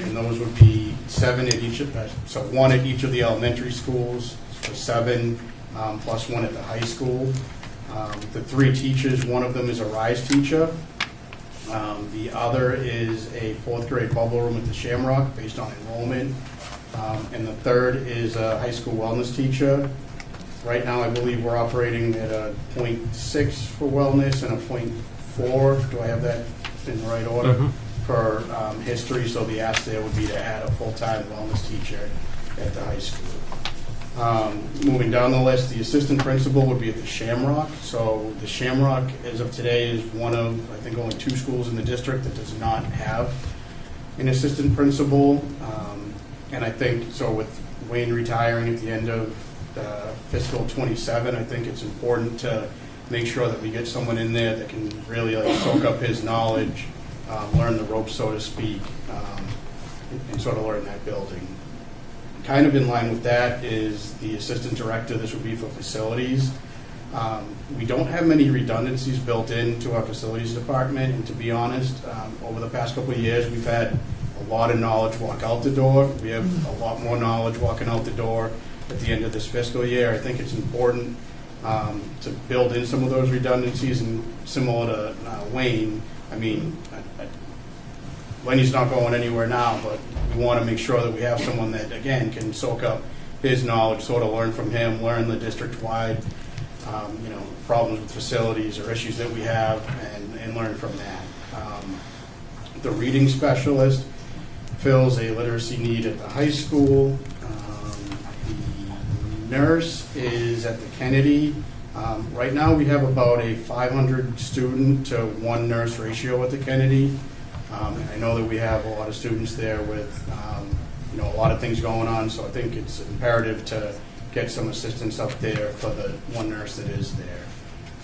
And those would be 7 at each of, so 1 at each of the elementary schools, so 7 plus 1 at the high school. The 3 teachers, one of them is a RISE teacher. The other is a 4th grade bubble room at the Shamrock based on enrollment. And the third is a high school wellness teacher. Right now, I believe we're operating at a 0.6 for wellness and a 0.4. Do I have that in the right order? Mm-hmm. For history, so the ask there would be to add a full-time wellness teacher at the high school. Moving down the list, the assistant principal would be at the Shamrock. So the Shamrock, as of today, is one of, I think, only 2 schools in the district that does not have an assistant principal. And I think, so with Wayne retiring at the end of fiscal 27, I think it's important to make sure that we get someone in there that can really soak up his knowledge, learn the ropes, so to speak, and sort of learn that building. Kind of in line with that is the assistant director. This would be for facilities. We don't have many redundancies built into our facilities department, and to be honest, over the past couple of years, we've had a lot of knowledge walk out the door. We have a lot more knowledge walking out the door at the end of this fiscal year. I think it's important to build in some of those redundancies, and similar to Wayne, I mean, Lenny's not going anywhere now, but we want to make sure that we have someone that, again, can soak up his knowledge, sort of learn from him, learn the district-wide, problems with facilities or issues that we have, and learn from that. The reading specialist fills a literacy need at the high school. The nurse is at the Kennedy. Right now, we have about a 500 student to 1 nurse ratio at the Kennedy. And I know that we have a lot of students there with, a lot of things going on, so I think it's imperative to get some assistance up there for the 1 nurse that is there.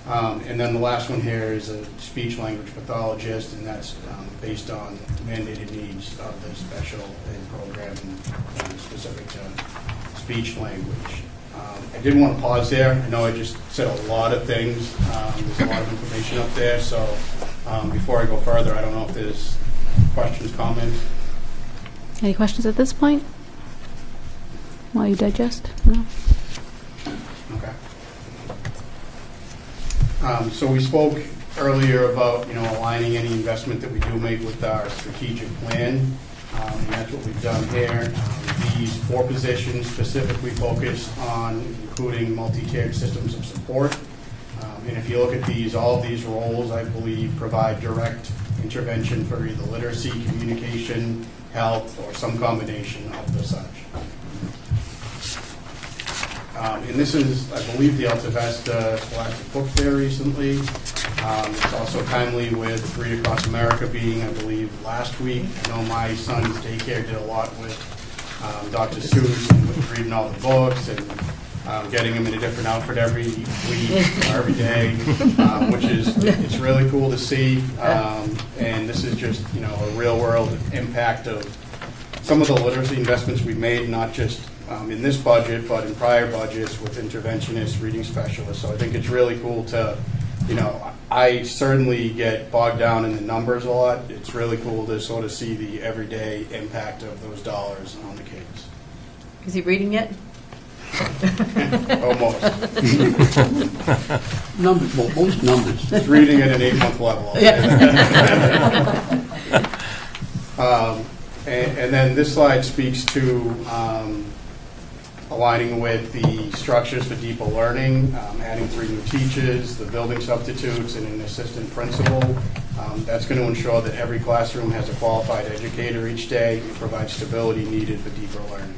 And then the last one here is a speech-language pathologist, and that's based on mandated needs of the special ed program and specific to speech-language. I did want to pause there. I know I just said a lot of things. There's a lot of information up there, so before I go further, I don't know if there's questions, comments. Any questions at this point? While you digest? No? Okay. So we spoke earlier about, aligning any investment that we do make with our strategic plan, and that's what we've done here. These 4 positions specifically focus on including multi-tiered systems of support, And if you look at these, all of these roles, I believe, provide direct intervention for either literacy, communication, health, or some combination of the such. And this is, I believe, the Alta Vista Scholastic Book Fair recently. It's also timely with Read Across America being, I believe, last week. I know my son's daycare did a lot with Dr. Seuss and with reading all the books and getting him in a different outfit every week or every day, which is, it's really cool to see. And this is just, you know, a real world impact of some of the literacy investments we've made, not just in this budget, but in prior budgets with interventionists, reading specialists. So I think it's really cool to, you know, I certainly get bogged down in the numbers a lot. It's really cool to sort of see the everyday impact of those dollars on the kids. Is he reading yet? Almost. Numbers, well, most numbers. He's reading at an 8-month level. And then this slide speaks to aligning with the structures for deeper learning, adding 3 new teachers, the building substitutes, and an assistant principal. That's going to ensure that every classroom has a qualified educator each day and provides stability needed for deeper learning.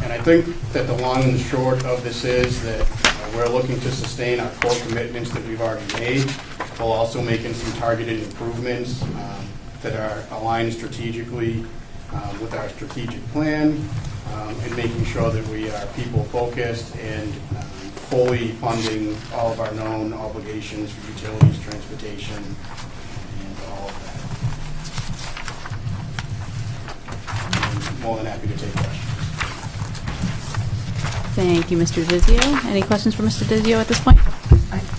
And I think that the long and the short of this is that we're looking to sustain our core commitments that we've already made, while also making some targeted improvements that are aligned strategically with our strategic plan, and making sure that we are people-focused and fully funding all of our known obligations for utilities, transportation, and all of that. I'm more than happy to take questions. Thank you, Mr. Dizio. Any questions for Mr. Dizio at this point?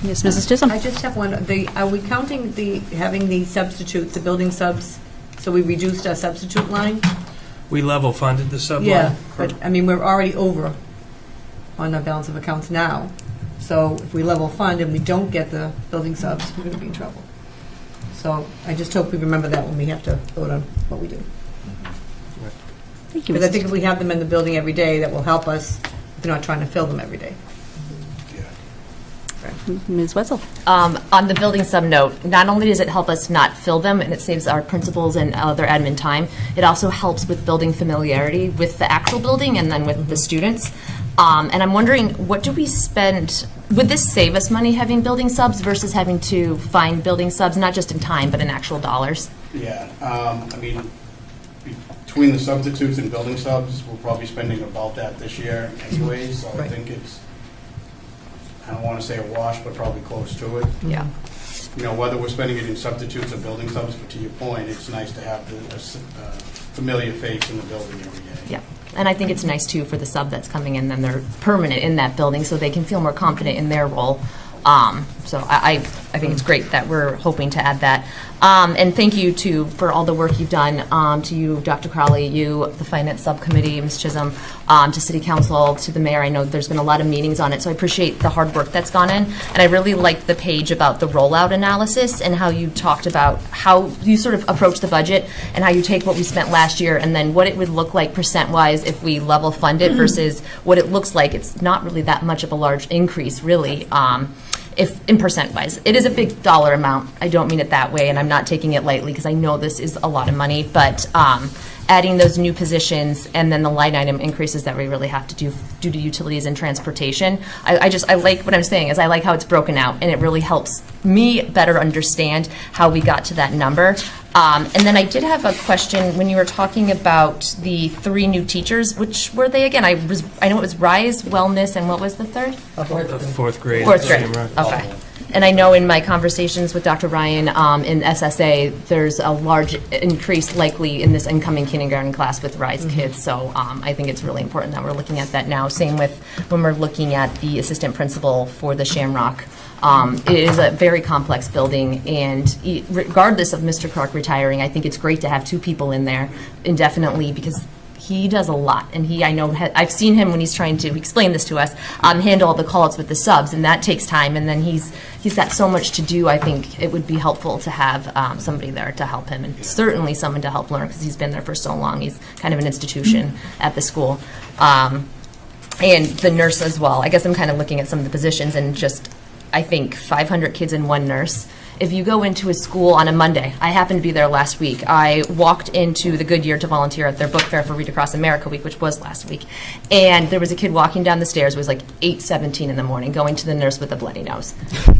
Yes, Mrs. Chisholm. I just have one. Are we counting having the substitutes, the building subs, so we reduced our substitute line? We level funded the sub line. Yeah, but, I mean, we're already over on our balance of accounts now. So if we level fund and we don't get the building subs, we're going to be in trouble. So I just hope we remember that when we have to vote on what we do. Thank you, Because I Mrs. think if we have them in the building every day, that will help us if they're not trying to fill them every day. Ms. Wetzel. On the building sub note, not only does it help us not fill them, and it saves our principals and other admin time, it also helps with building familiarity with the actual building and then with the students. And I'm wondering, what do we spend, would this save us money having building subs versus having to find building subs, not just in time, but in actual dollars? Yeah, I mean, between the substitutes and building subs, we're probably spending about that this year anyways, so I think it's, I don't want to say a wash, but probably close to it. Yeah. You know, whether we're spending it in substitutes or building subs, but to your point, it's nice to have the familiar face in the building every day. Yeah. And I think it's nice, too, for the sub that's coming in, then they're permanent in that building, so they can feel more confident in their role. So I think it's great that we're hoping to add that. And thank you, too, for all the work you've done, to you, Dr. Crowley, you, the Finance Subcommittee, Ms. Chisholm, to City Council, to the Mayor. I know there's been a lot of meetings on it, so I appreciate the hard work that's gone in. And I really liked the page about the rollout analysis and how you talked about how you sort of approach the budget and how you take what we spent last year and then what it would look like percent-wise if we level fund it versus what it looks like. It's not really that much of a large increase, really. If in percent-wise. It is a big dollar amount. I don't mean it that way, and I'm not taking it lightly because I know this is a lot of money, but adding those new positions and then the line item increases that we really have to do due to utilities and transportation. I like what I'm saying is I like how it's broken out, and it really helps me better understand how we got to that number. And then I did have a question when you were talking about the 3 new teachers. Which were they again? I know it was Rise, Wellness, and what was the third? Fourth grade. Fourth grade. Okay. And I know in my conversations with Dr. Ryan in SSA, there's a large increase likely in this incoming kindergarten class with Rise kids. So I think it's really important that we're looking at that now. Same with when we're looking at the assistant principal for the Shamrock. It is a very complex building, and regardless of Mr. Clark retiring, I think it's great to have 2 people in there indefinitely because he does a lot, and I know I've seen him when he's trying to explain this to us, handle all the call-outs with the subs, and that takes time, and then he's got so much to do. I think it would be helpful to have somebody there to help him, and certainly someone to help learn because he's been there for so long. He's kind of an institution at the school. and the nurse as well. I guess I'm kind of looking at some of the positions and just, I think 500 kids and one nurse. If you go into a school on a Monday, I happened to be there last week. I walked into the Goodyear to volunteer at their book fair for Read Across America Week, which was last week. And there was a kid walking down the stairs. It was like 8:17 in the morning, going to the nurse with a bloody nose.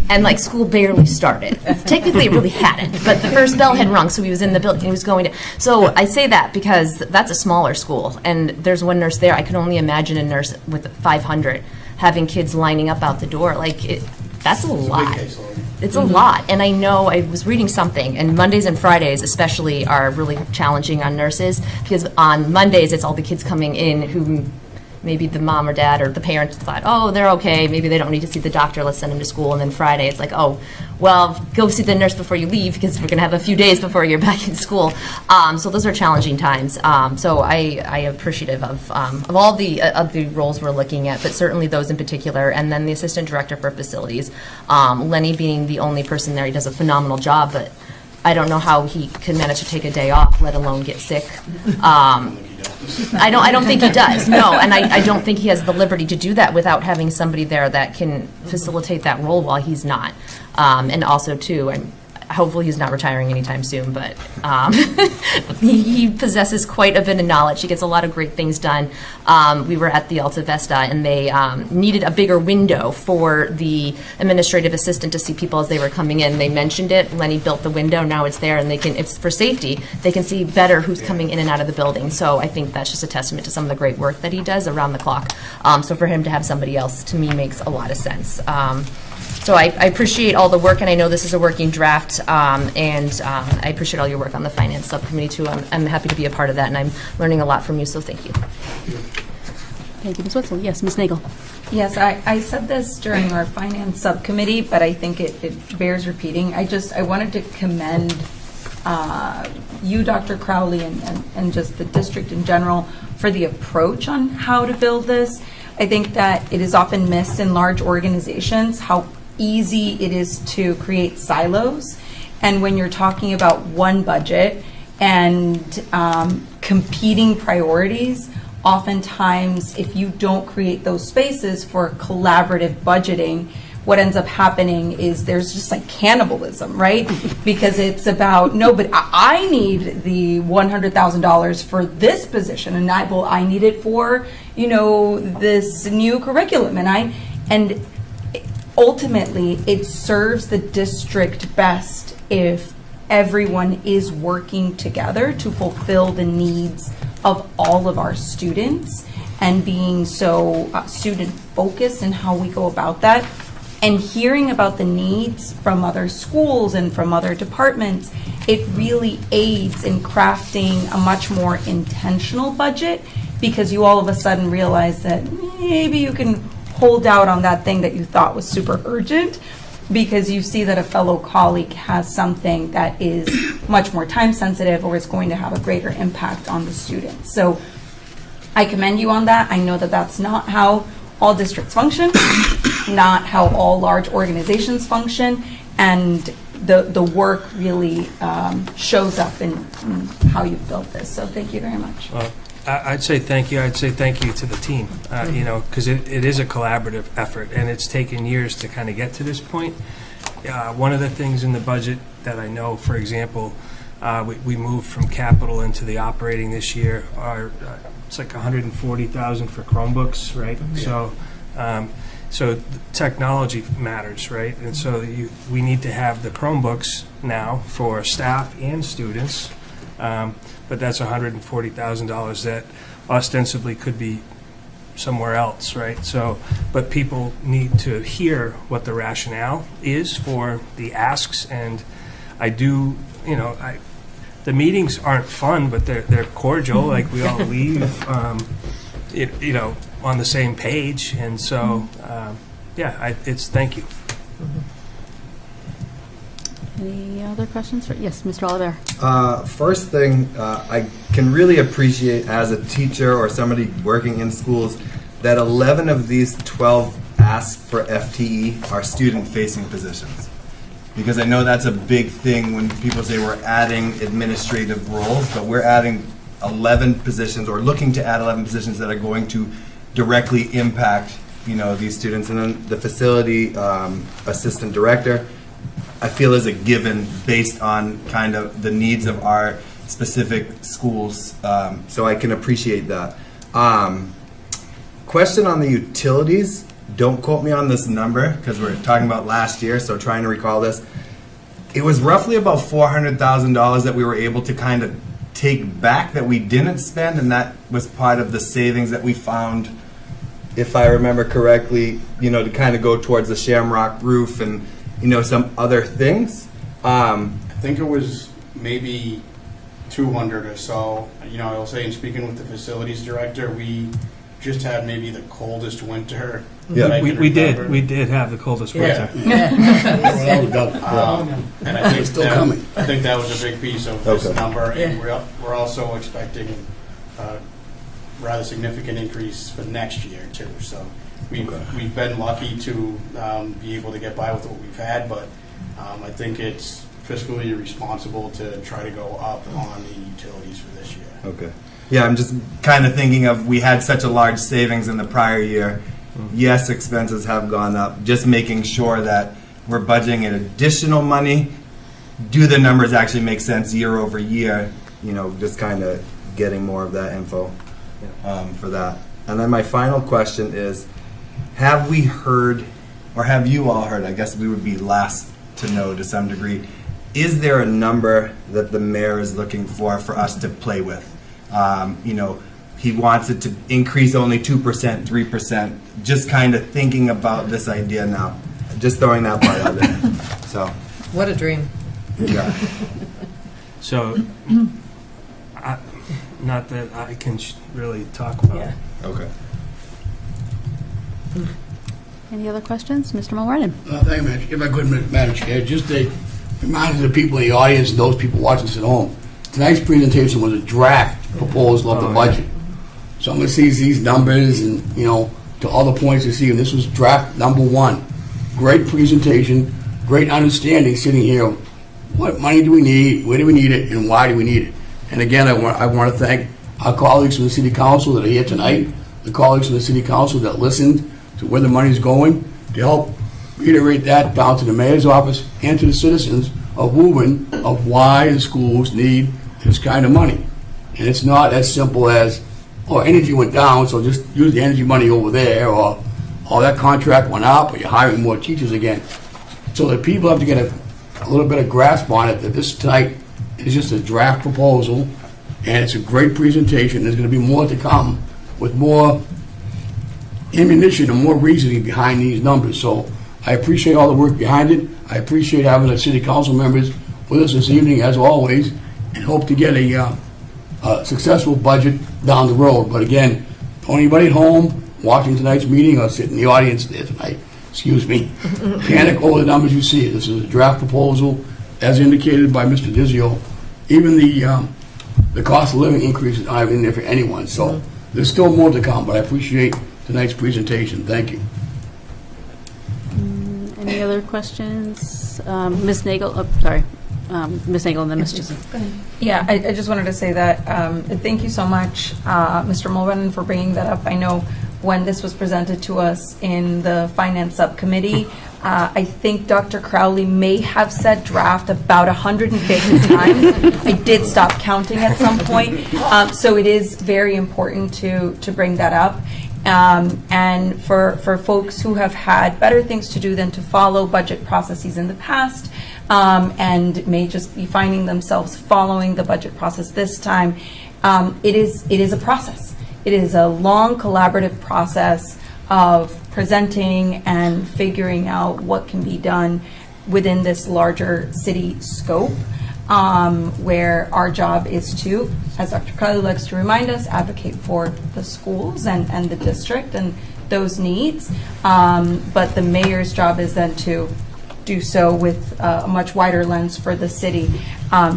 And like school barely started. Technically, it really hadn't, but the first bell had rung, so he was in the building. He was going to. So I say that because that's a smaller school, and there's one nurse there. I can only imagine a nurse with 500 having kids lining up out the door. That's a lot. It's a lot. And I know I was reading something, and Mondays and Fridays especially are really challenging on nurses, because on Mondays it's all the kids coming in who maybe the mom or dad or the parents thought, oh, they're okay, maybe they don't need to see the doctor, let's send them to school. And then Friday it's like, oh, well, go see the nurse before you leave, because we're going to have a few days before you're back in school. So those are challenging times. So I am appreciative of all the roles we're looking at, but certainly those in particular. And then the assistant director for facilities, Lenny being the only person there, he does a phenomenal job, but I don't know how he can manage to take a day off, let alone get sick. I don't think he does, no, and I don't think he has the liberty to do that without having somebody there that can facilitate that role while he's not. And also, too, hopefully he's not retiring anytime soon, but he possesses quite a bit of knowledge. He gets a lot of great things done. We were at the Alta Vesta, and they needed a bigger window for the administrative assistant to see people as they were coming in. They mentioned it. Lenny built the window. Now it's there, and it's for safety. They can see better who's coming in and out of the building. So I think that's just a testament to some of the great work that he does around the clock. So for him to have somebody else, to me, makes a lot of sense. So I appreciate all the work, and I know this is a working draft, and I appreciate all your work on the Finance Subcommittee, too. I'm happy to be a part of that, and I'm learning a lot from you, so thank you. Thank you, Ms. Wetzel. Yes, Ms. Nagel. Yes, I said this during our Finance Subcommittee, but I think it bears repeating. I wanted to commend you, Dr. Crowley, and just the district in general for the approach on how to build this. I think that it is often missed in large organizations how easy it is to create silos. And when you're talking about one budget and competing priorities, oftentimes if you don't create those spaces for collaborative budgeting, what ends up happening is there's just like cannibalism, right? Because it's about, no, but I need the $100,000 for this position, and I need it for, this new curriculum, and ultimately it serves the district best if everyone is working together to fulfill the needs of all of our students and being so student focused in how we go about that. And hearing about the needs from other schools and from other departments, it really aids in crafting a much more intentional budget, because you all of a sudden realize that maybe you can hold out on that thing that you thought was super urgent, because you see that a fellow colleague has something that is much more time sensitive or is going to have a greater impact on the students. So I commend you on that. I know that that's not how all districts function, not how all large organizations function, and the work really shows up in how you've built this. So thank you very much. I'd say thank you. I'd say thank you to the team, because it is a collaborative effort, and it's taken years to kind of get to this point. One of the things in the budget that I know, for example, we moved from capital into the operating this year. It's like $140,000 for Chromebooks, right? Yeah. So technology matters, right? And so we need to have the Chromebooks now for staff and students, but that's $140,000 that ostensibly could be somewhere else, right? So, but people need to hear what the rationale is for the asks, and I do, the meetings aren't fun, but they're cordial. Like we all leave, on the same page, and so it's thank you. Any other questions? Yes, Mr. Oliver. First thing, I can really appreciate as a teacher or somebody working in schools that 11 of these 12 asks for FTE are student-facing positions. Because I know that's a big thing when people say we're adding administrative roles, but we're adding 11 positions or looking to add 11 positions that are going to directly impact, these students. And then the facility assistant director, I feel is a given based on kind of the needs of our specific schools. So I can appreciate that. Question on the utilities. Don't quote me on this number because we're talking about last year, so trying to recall this. It was roughly about $400,000 that we were able to kind of take back that we didn't spend, and that was part of the savings that we found, if I remember correctly, to kind of go towards the shamrock roof and, some other things. I think it was maybe 200 or so. I will say, in speaking with the facilities director, we just had maybe the coldest winter. that I can We remember. did have the coldest winter. And I think Still coming. I think that was a big piece of this Okay. number. And we're also expecting a rather significant increase for next year too. So we've been lucky to be able to get by with what we've had, but I think it's fiscally responsible to try to go up on the utilities for this year. Okay. Yeah, I'm just kind of thinking of, we had such a large savings in the prior year. Yes, expenses have gone up. Just making sure that we're budgeting in additional money. Do the numbers actually make sense year over year? Just kind of getting more of that info for that. And then my final question is, have we heard, or have you all heard, I guess we would be last to know to some degree, is there a number that the mayor is looking for us to play with? He wants it to increase only 2%, 3%. Just kind of thinking about this idea now. Just throwing that part out there. So, What a dream. yeah. So, not that I can really talk about it. Okay. Any other questions? Mr. Mulrennan? Thank you, if I could, Madam Chair, just a reminder to the people in the audience and those people watching us at home. Tonight's presentation was a draft proposal of the budget. So I'm going to see these numbers and, to all the points you see, and this was draft number 1. Great presentation, great understanding sitting here. What money do we need, where do we need it, and why do we need it? And again, I want to thank our colleagues from the City Council that are here tonight, the colleagues from the City Council that listened to where the money's going, to help reiterate that down to the mayor's office and to the citizens of Woburn of why the schools need this kind of money. And it's not as simple as, energy went down, so just use the energy money over there, or that contract went up, or you're hiring more teachers again. So that people have to get a little bit of grasp on it, that this tonight is just a draft proposal, and it's a great presentation. There's going to be more to come with more ammunition and more reasoning behind these numbers. So I appreciate all the work behind it. I appreciate having the city council members with us this evening, as always, and hope to get a successful budget down the road. But again, anybody at home watching tonight's meeting or sitting in the audience there tonight, panic over the numbers you see. This is a draft proposal, as indicated by Mr. Dizio. Even the cost of living increases aren't in there for anyone. So there's still more to come, but I appreciate tonight's presentation. Thank you. Any other questions? Ms. Nagel, Ms. Nagel and then Ms. Chisholm. Yeah, I just wanted to say that thank you so much, Mr. Mulrennan, for bringing that up. I know when this was presented to us in the Finance Subcommittee, I think Dr. Crowley may have said draft about 150 times. I did stop counting at some point. So it is very important to bring that up. And for folks who have had better things to do than to follow budget processes in the past, and may just be finding themselves following the budget process this time, it is a process. It is a long collaborative process of presenting and figuring out what can be done within this larger city scope, where our job is to, as Dr. Crowley likes to remind us, advocate for the schools and the district and those needs. But the mayor's job is then to do so with a much wider lens for the city.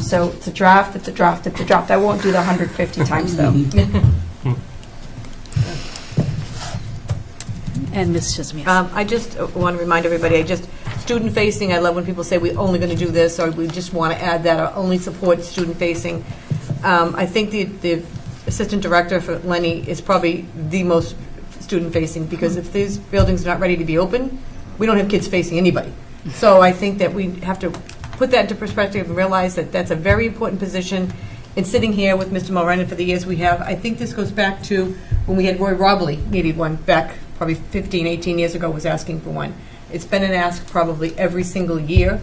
So it's a draft, it's a draft, it's a draft. I won't do the 150 times though. And Ms. Chisholm, yes. I just want to remind everybody, student-facing, I love when people say we're only going to do this, or we just want to add that, or only support student-facing. I think the assistant director for Lenny is probably the most student-facing, because if these buildings are not ready to be open, we don't have kids facing anybody. So I think that we have to put that into perspective and realize that that's a very important position. And sitting here with Mr. Mulrennan for the years we have, I think this goes back to when we had Roy Robley needed one back probably 15, 18 years ago, was asking for one. It's been an ask probably every single year.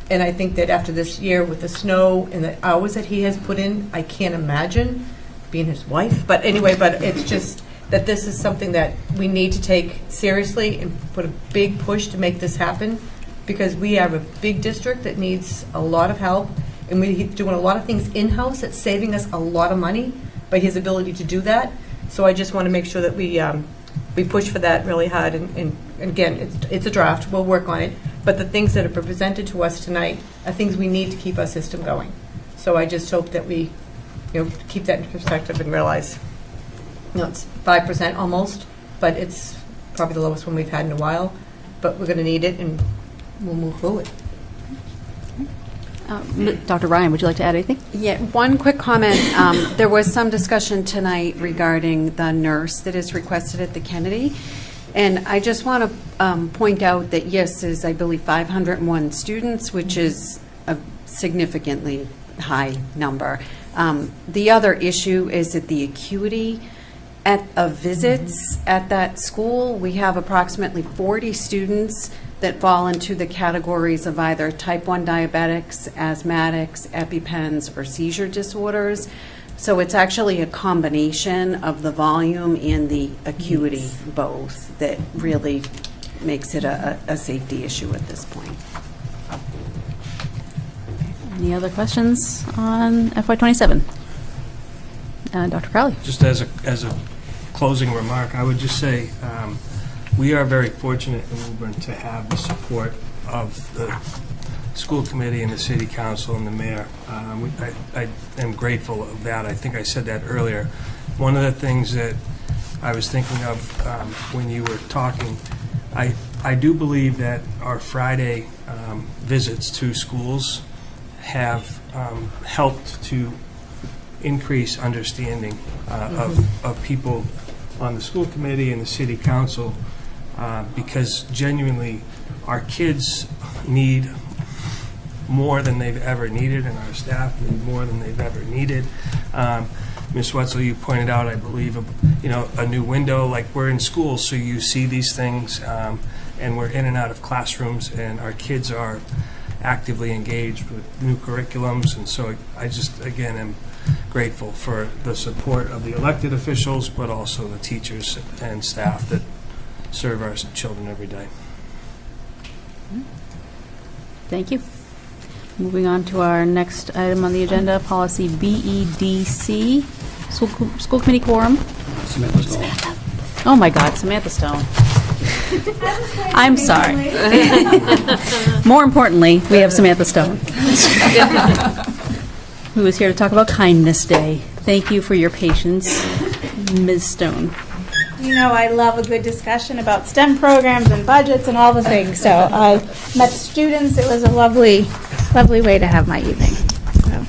And I think that after this year with the snow and the hours that he has put in, I can't imagine being his wife. But anyway, but it's just that this is something that we need to take seriously and put a big push to make this happen, because we have a big district that needs a lot of help. And we're doing a lot of things in-house that's saving us a lot of money by his ability to do that. So I just want to make sure that we push for that really hard. And again, it's a draft. We'll work on it. But the things that are presented to us tonight are things we need to keep our system going. So I just hope that we, keep that in perspective and realize, it's 5% almost, but it's probably the lowest one we've had in a while. But we're going to need it, and we'll move forward. Dr. Ryan, would you like to add anything? Yeah, one quick comment. There was some discussion tonight regarding the nurse that is requested at the Kennedy. And I just want to point out that, yes, there's, I believe, 501 students, which is a significantly high number. The other issue is that the acuity of visits at that school, we have approximately 40 students that fall into the categories of either type 1 diabetics, asthmatics, EpiPens, or seizure disorders. So it's actually a combination of the volume and the acuity, both, that really makes it a safety issue at this point. Any other questions on FY27? Dr. Crowley? Just as a closing remark, I would just say we are very fortunate in Woburn to have the support of the school committee and the city council and the mayor. I am grateful of that. I think I said that earlier. One of the things that I was thinking of when you were talking, I do believe that our Friday visits to schools have helped to increase understanding of people on the school committee and the city council, because genuinely our kids need more than they've ever needed, and our staff need more than they've ever needed. Ms. Wetzel, you pointed out, I believe, a new window. Like, we're in school, so you see these things, and we're in and out of classrooms, and our kids are actively engaged with new curriculums. And so I just, again, am grateful for the support of the elected officials, but also the teachers and staff that serve our children every day. Thank you. Moving on to our next item on the agenda, policy BEDC, school committee quorum. Samantha Stone. Oh my God, Samantha Stone. I'm sorry. More importantly, we have Samantha Stone, who is here to talk about Kindness Day. Thank you for your patience, Ms. Stone. You know, I love a good discussion about STEM programs and budgets and all the things. So I met students. It was a lovely way to have my evening. So,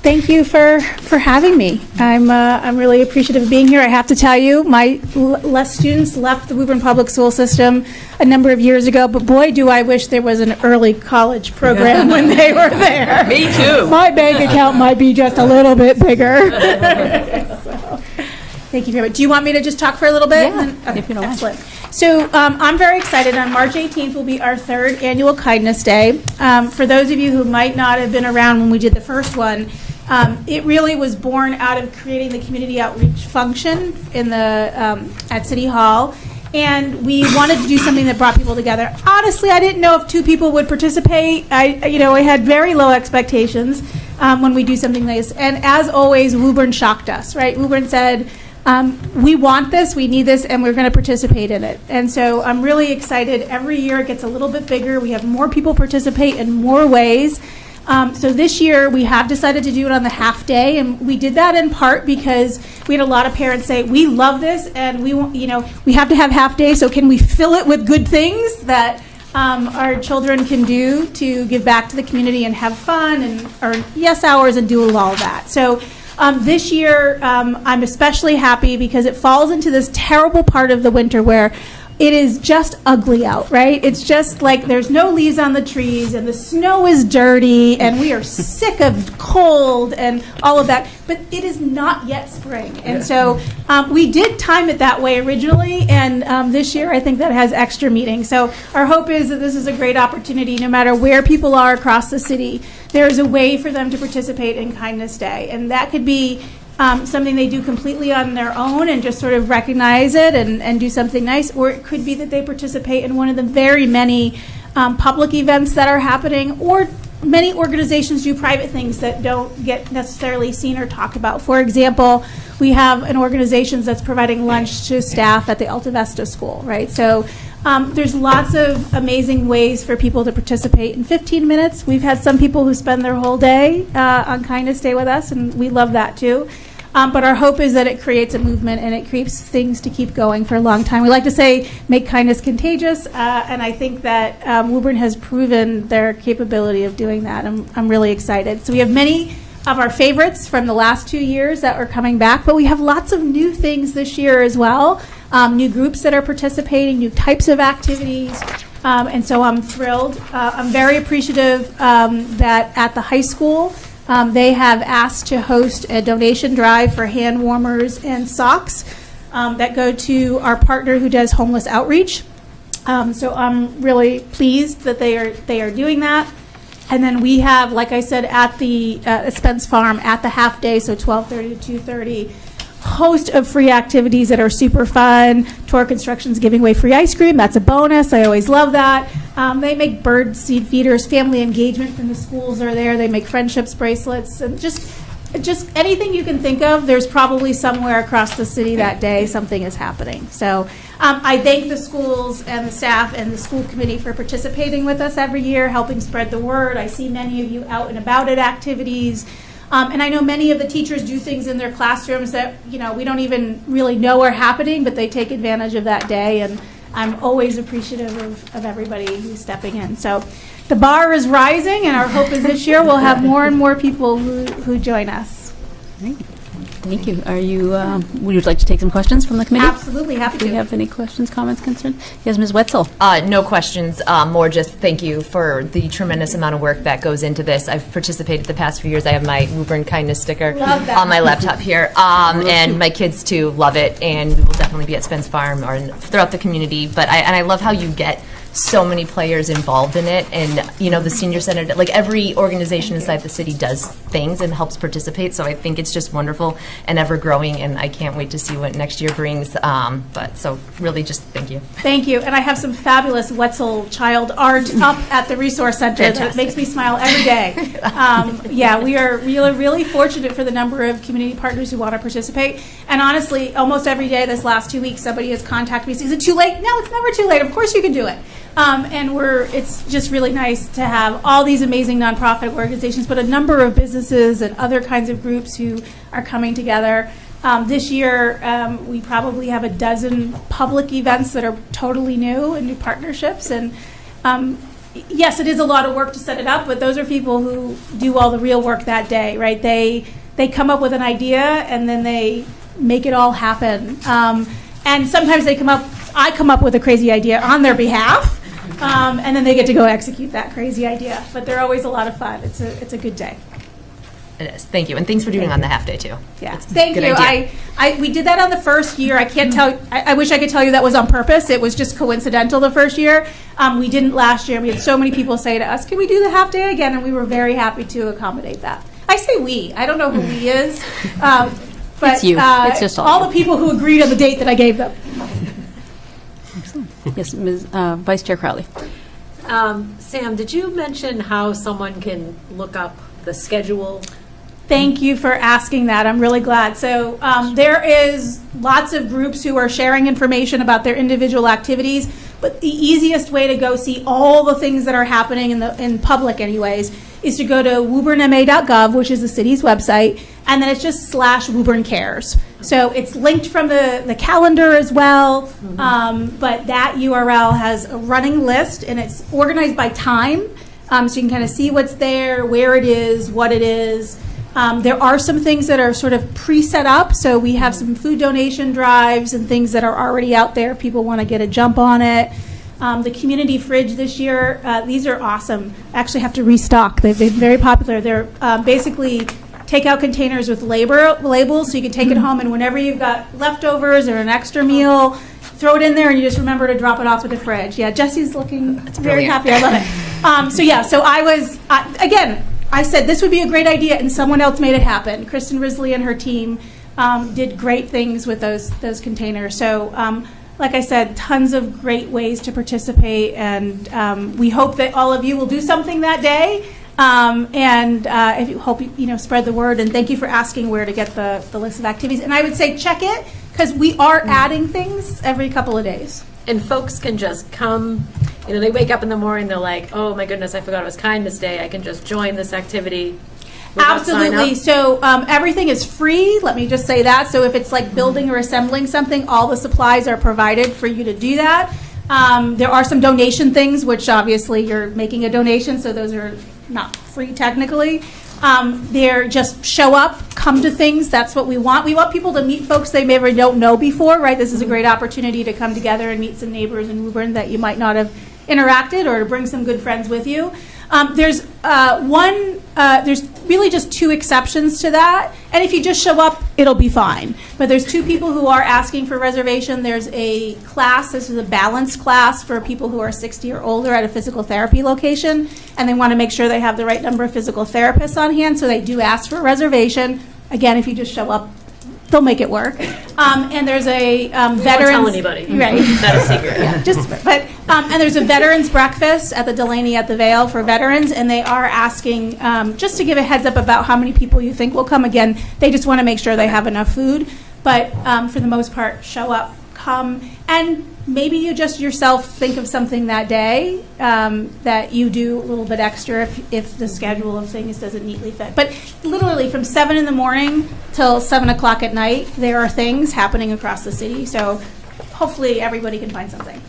thank you for having me. I'm really appreciative of being here. I have to tell you, my less students left the Woburn Public School System a number of years ago, but boy, do I wish there was an early college program when they were there. Me too. My bank account might be just a little bit bigger. So, thank you very much. Do you want me to just talk for a little bit? Yeah, if you don't mind. Excellent. So I'm very excited. On March 18th will be our third annual Kindness Day. For those of you who might not have been around when we did the first one, it really was born out of creating the community outreach function in the at City Hall. And we wanted to do something that brought people together. Honestly, I didn't know if 2 people would participate. I had very low expectations when we do something like this. And as always, Woburn shocked us, right? Woburn said, we want this, we need this, and we're going to participate in it. And so I'm really excited. Every year it gets a little bit bigger. We have more people participate in more ways. So this year we have decided to do it on the half day, and we did that in part because we had a lot of parents say, we love this, and we want, we have to have half day, so can we fill it with good things that our children can do to give back to the community and have fun and earn yes hours and do all that. So This year, I'm especially happy because it falls into this terrible part of the winter where it is just ugly out, right? It's just like there's no leaves on the trees and the snow is dirty and we are sick of cold and all of that. But it is not yet spring. And so we did time it that way originally. And this year, I think that has extra meaning. So our hope is that this is a great opportunity, no matter where people are across the city, there is a way for them to participate in Kindness Day. And that could be something they do completely on their own and just sort of recognize it and do something nice, or it could be that they participate in one of the very many public events that are happening, or many organizations do private things that don't get necessarily seen or talked about. For example, we have an organization that's providing lunch to staff at the Alta Vista School, right? So there's lots of amazing ways for people to participate in 15 minutes. We've had some people who spend their whole day on Kindness Day with us, and we love that too. But our hope is that it creates a movement and it creates things to keep going for a long time. We like to say, make kindness contagious, and I think that Woburn has proven their capability of doing that. I'm really excited. So we have many of our favorites from the last 2 years that are coming back, but we have lots of new things this year as well, new groups that are participating, new types of activities, and so I'm thrilled. I'm very appreciative that at the high school, they have asked to host a donation drive for hand warmers and socks that go to our partner who does homeless outreach. So I'm really pleased that they are doing that. And then we have, like I said, at the Spence Farm at the half day, so 12:30 to 2:30, host of free activities that are super fun. Tor Construction's giving away free ice cream. That's a bonus. I always love that. They make bird seed feeders. Family engagement from the schools are there. They make friendships bracelets. And just anything you can think of, there's probably somewhere across the city that day something is happening. So I thank the schools and the staff and the school committee for participating with us every year, helping spread the word. I see many of you out and about at activities. And I know many of the teachers do things in their classrooms that, we don't even really know are happening, but they take advantage of that day. And I'm always appreciative of everybody who's stepping in. So the bar is rising, and our hope is this year we'll have more and more people who join us. Great. Thank you. Would you like to take some questions from the committee? Absolutely, happy to. Do we have any questions, comments, concerns? Yes, Ms. Wetzel. No questions, more just thank you for the tremendous amount of work that goes into this. I've participated the past few years. I have my Woburn Kindness sticker on my laptop here, and my kids too love it, and we will definitely be at Spence Farm or throughout the community. But I love how you get so many players involved in it, and the senior center, like every organization inside the city does things and helps participate, so I think it's just wonderful and ever growing, and I can't wait to see what next year brings. But so really just thank you. Thank you. And I have some fabulous Wetzel child art up at the Resource Center that makes me smile every day. We are really fortunate for the number of community partners who want to participate. And honestly, almost every day this last 2 weeks, somebody has contacted me, says, is it too late? No, it's never too late. Of course you can do it. And it's just really nice to have all these amazing nonprofit organizations, but a number of businesses and other kinds of groups who are coming together. This year, we probably have a dozen public events that are totally new and new partnerships. And yes, it is a lot of work to set it up, but those are people who do all the real work that day, right? They come up with an idea and then they make it all happen. And sometimes I come up with a crazy idea on their behalf. And then they get to go execute that crazy idea. But they're always a lot of fun. It's a good day. It is. Thank you. And thanks for doing it on the half day, too. Yeah. Thank you. We did that on the first year. I can't tell. I wish I could tell you that was on purpose. It was just coincidental the first year. We didn't last year. We had so many people say to us, can we do the half day again? And we were very happy to accommodate that. I say we. I don't know who we is. But it's you. It's just all the people who agreed on the date that I gave them. Excellent. Yes, Ms. Vice Chair Crowley. Sam, did you mention how someone can look up the schedule? Thank you for asking that. I'm really glad. So there is lots of groups who are sharing information about their individual activities, but the easiest way to go see all the things that are happening in public anyways is to go to woburnma.gov, which is the city's website, and then it's just /Woburn Cares. So it's linked from the calendar as well, but that URL has a running list, and it's organized by time, so you can kind of see what's there, where it is, what it is. There are some things that are sort of pre-set up, so we have some food donation drives and things that are already out there. People want to get a jump on it. The community fridge this year, these are awesome. I actually have to restock. They've been very popular. They're basically takeout containers with labels, so you can take it home, and whenever you've got leftovers or an extra meal, throw it in there, and you just remember to drop it off at the fridge. Yeah, Jesse's looking very happy. I love it. So I was, again, I said this would be a great idea, and someone else made it happen. Kristen Risley and her team did great things with those containers. So, like I said, tons of great ways to participate, and we hope that all of you will do something that day. If you hope you spread the word, and thank you for asking where to get the list of activities. And I would say check it, because we are adding things every couple of days. And folks can just come, they wake up in the morning, they're like, oh my goodness, I forgot it was Kindness Day. I can just join this activity. Absolutely. So everything is free. Let me just say that. So if it's like building or assembling something, all the supplies are provided for you to do that. There are some donation things, which obviously you're making a donation, so those are not free technically. They're just show up, come to things. That's what we want. We want people to meet folks they maybe don't know before, right? This is a great opportunity to come together and meet some neighbors in Woburn that you might not have interacted, or to bring some good friends with you. There's really just two exceptions to that. And if you just show up, it'll be fine. But there's two people who are asking for reservation. There's a class, this is a balanced class for people who are 60 or older at a physical therapy location. And they want to make sure they have the right number of physical therapists on hand. So they do ask for a reservation. Again, if you just show up, they'll make it work. And there's a veterans. Don't tell anybody. Right. That's a secret. Yeah, and there's a veterans breakfast at the Delaney at the Vale for veterans, and they are asking just to give a heads up about how many people you think will come. Again, they just want to make sure they have enough food, but for the most part, show up, come, and maybe you just yourself think of something that day that you do a little bit extra if the schedule of things doesn't neatly fit. But literally from 7 in the morning till 7 o'clock at night, there are things happening across the city. So hopefully everybody can find something.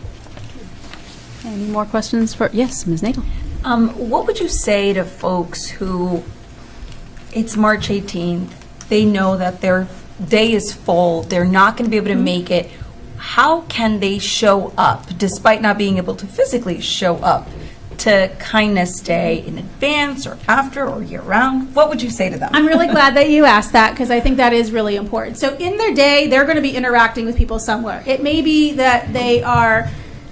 Any more questions yes, Ms. Nagel? What would you say to folks who, it's March 18th, they know that their day is full, they're not going to be able to make it. How can they show up, despite not being able to physically show up, to Kindness Day in advance or after or year-round? What would you say to them? I'm really glad that you asked that, because I think that is really important. So in their day, they're going to be interacting with people somewhere. It may be that they are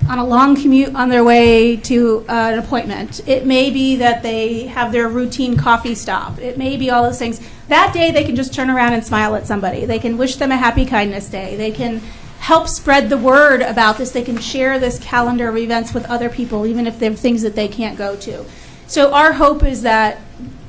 on a long commute on their way to an appointment. It may be that they have their routine coffee stop. It may be all those things. That day, they can just turn around and smile at somebody. They can wish them a happy Kindness Day. They can help spread the word about this. They can share this calendar of events with other people, even if they're things that they can't go to. So our hope is that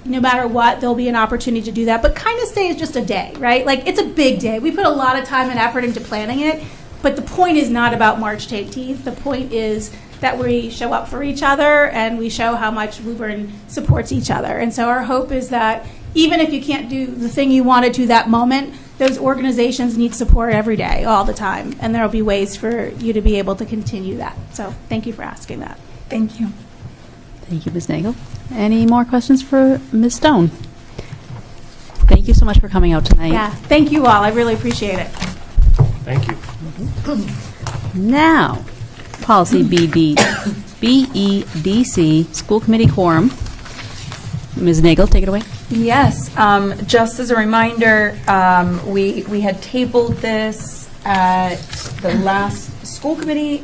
no matter what, there'll be an opportunity to do that. But Kindness Day is just a day, right? Like, it's a big day. We put a lot of time and effort into planning it, but the point is not about March 18th. The point is that we show up for each other and we show how much Woburn supports each other. And so our hope is that even if you can't do the thing you wanted to that moment, those organizations need support every day, all the time, and there will be ways for you to be able to continue that. So thank you for asking that. Thank you. Thank you, Ms. Nagel. Any more questions for Ms. Stone? Thank you so much for coming out tonight. Yeah, thank you all. I really appreciate it. Thank you. Now, policy BEDC, school committee quorum. Ms. Nagel, take it away. Yes, just as a reminder, we had tabled this at the last school committee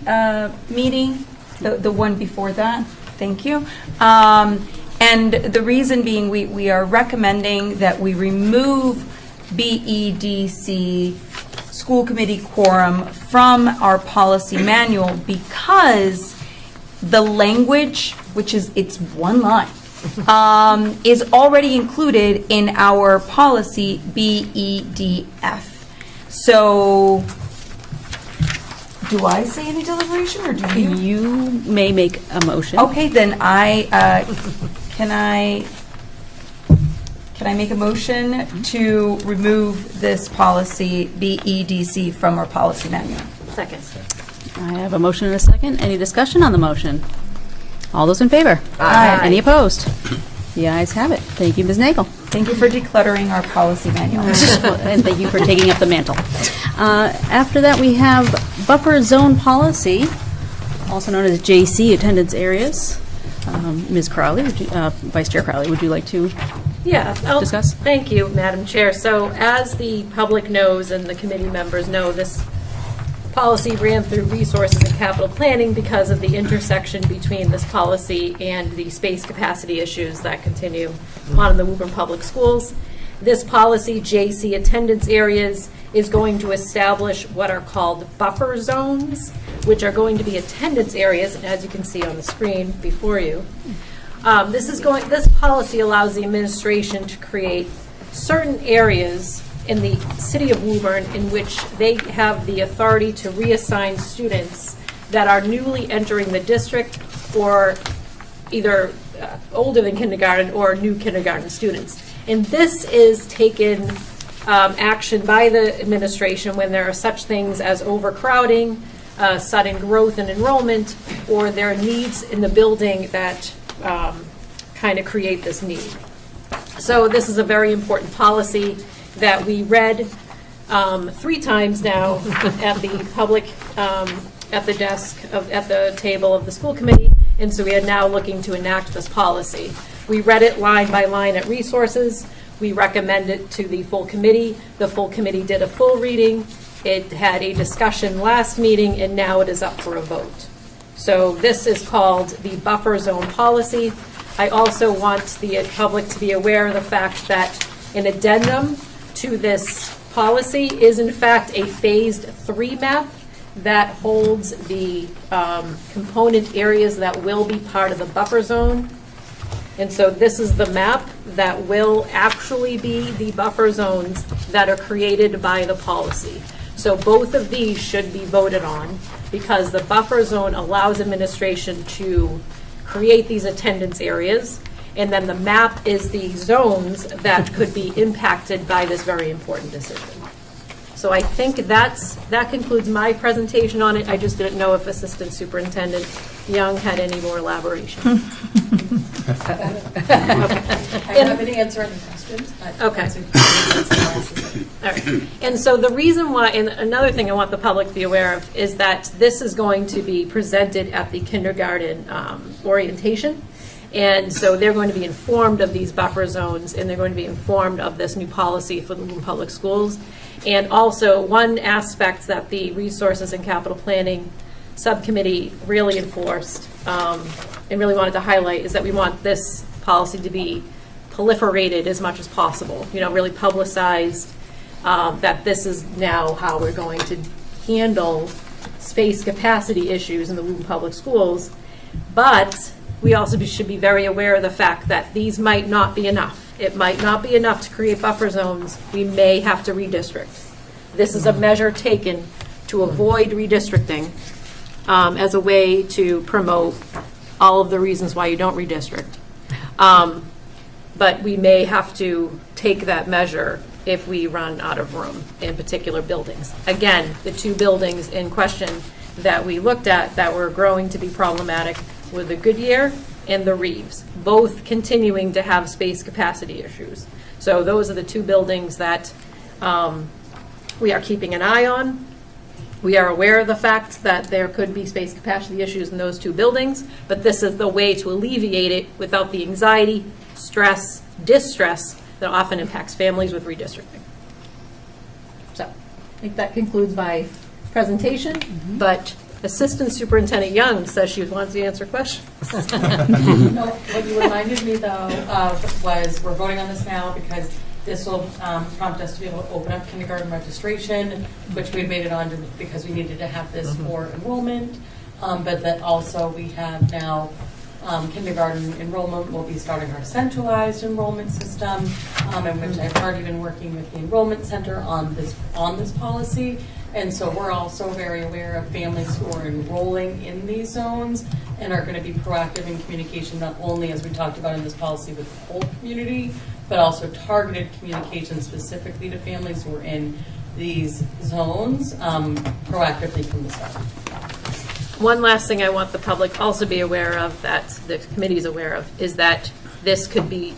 meeting, the one before that. Thank you. And the reason being, we are recommending that we remove BEDC school committee quorum from our policy manual because the language, which is, it's one line, is already included in our policy BEDF. So, do I say any deliberation or do you? You may make a motion. Okay, then can I make a motion to remove this policy BEDC from our policy manual? Second. I have a motion and a second. Any discussion on the motion? All those in favor? Aye. Any opposed? The ayes have it. Thank you, Ms. Nagel. Thank you for decluttering our policy manual. And thank you for taking up the mantle. After that, we have buffer zone policy, also known as JC, attendance areas. Ms. Crowley, Vice Chair Crowley, would you like to discuss? Thank you, Madam Chair. So as the public knows and the committee members know, this policy ran through resources and capital planning because of the intersection between this policy and the space capacity issues that continue on in the Woburn Public Schools. This policy, JC attendance areas, is going to establish what are called buffer zones, which are going to be attendance areas, and as you can see on the screen before you. This policy allows the administration to create certain areas in the city of Woburn in which they have the authority to reassign students that are newly entering the district or either older than kindergarten or new kindergarten students. And this is taken action by the administration when there are such things as overcrowding, sudden growth in enrollment, or there are needs in the building that kind of create this need. So this is a very important policy that we read 3 times now at the public, at the desk, at the table of the school committee, and so we are now looking to enact this policy. We read it line by line at resources. We recommend it to the full committee. The full committee did a full reading. It had a discussion last meeting, and now it is up for a vote. So this is called the buffer zone policy. I also want the public to be aware of the fact that an addendum to this policy is in fact a phased 3 map that holds the component areas that will be part of the buffer zone. And so this is the map that will actually be the buffer zones that are created by the policy. So both of these should be voted on because the buffer zone allows administration to create these attendance areas, and then the map is the zones that could be impacted by this very important decision. So I think that concludes my presentation on it. I just didn't know if Assistant Superintendent Young had any more elaboration. I haven't answered any questions. Okay. All right. And so the reason why, and another thing I want the public to be aware of, is that this is going to be presented at the kindergarten orientation. And so they're going to be informed of these buffer zones, and they're going to be informed of this new policy for the Woburn Public Schools. And also, one aspect that the Resources and Capital Planning Subcommittee really enforced and really wanted to highlight is that we want this policy to be proliferated as much as possible, really publicized, that this is now how we're going to handle space capacity issues in the Woburn Public Schools. But we also should be very aware of the fact that these might not be enough. It might not be enough to create buffer zones. We may have to redistrict. This is a measure taken to avoid redistricting as a way to promote all of the reasons why you don't redistrict. But we may have to take that measure if we run out of room in particular buildings. Again, the 2 buildings in question that we looked at that were growing to be problematic were the Goodyear and the Reeves, both continuing to have space capacity issues. So those are the 2 buildings that we are keeping an eye on. We are aware of the fact that there could be space capacity issues in those 2 buildings, but this is the way to alleviate it without the anxiety, stress, distress that often impacts families with redistricting. So I think that concludes my presentation, but Assistant Superintendent Young says she wants to answer questions. No, what you reminded me, though, of was we're voting on this now because this will prompt us to be able to open up kindergarten registration, which we made it on because we needed to have this for enrollment, but that also we have now kindergarten enrollment will be starting our centralized enrollment system, in which I've already been working with the enrollment center on this policy. And so we're also very aware of families who are enrolling in these zones and are going to be proactive in communication, not only as we talked about in this policy with the whole community, but also targeted communication specifically to families who are in these zones proactively from the start. One last thing I want the public also be aware of, that the committee is aware of, is that this could be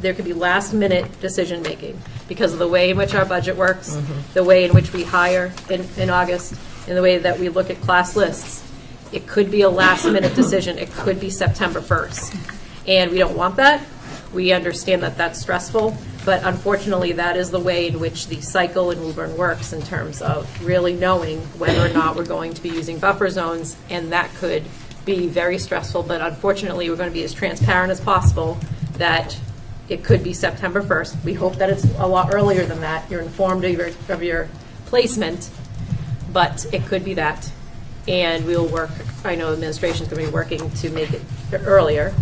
there could be last-minute decision-making because of the way in which our budget works, the way in which we hire in August, and the way that we look at class lists. It could be a last-minute decision. It could be September 1st. And we don't want that. We understand that that's stressful, but unfortunately, that is the way in which the cycle in Woburn works in terms of really knowing whether or not we're going to be using buffer zones, and that could be very stressful, but unfortunately, we're going to be as transparent as possible that it could be September 1st. We hope that it's a lot earlier than that. You're informed of your placement, but it could be that. And we'll work, I know administration's going to be working to make it earlier.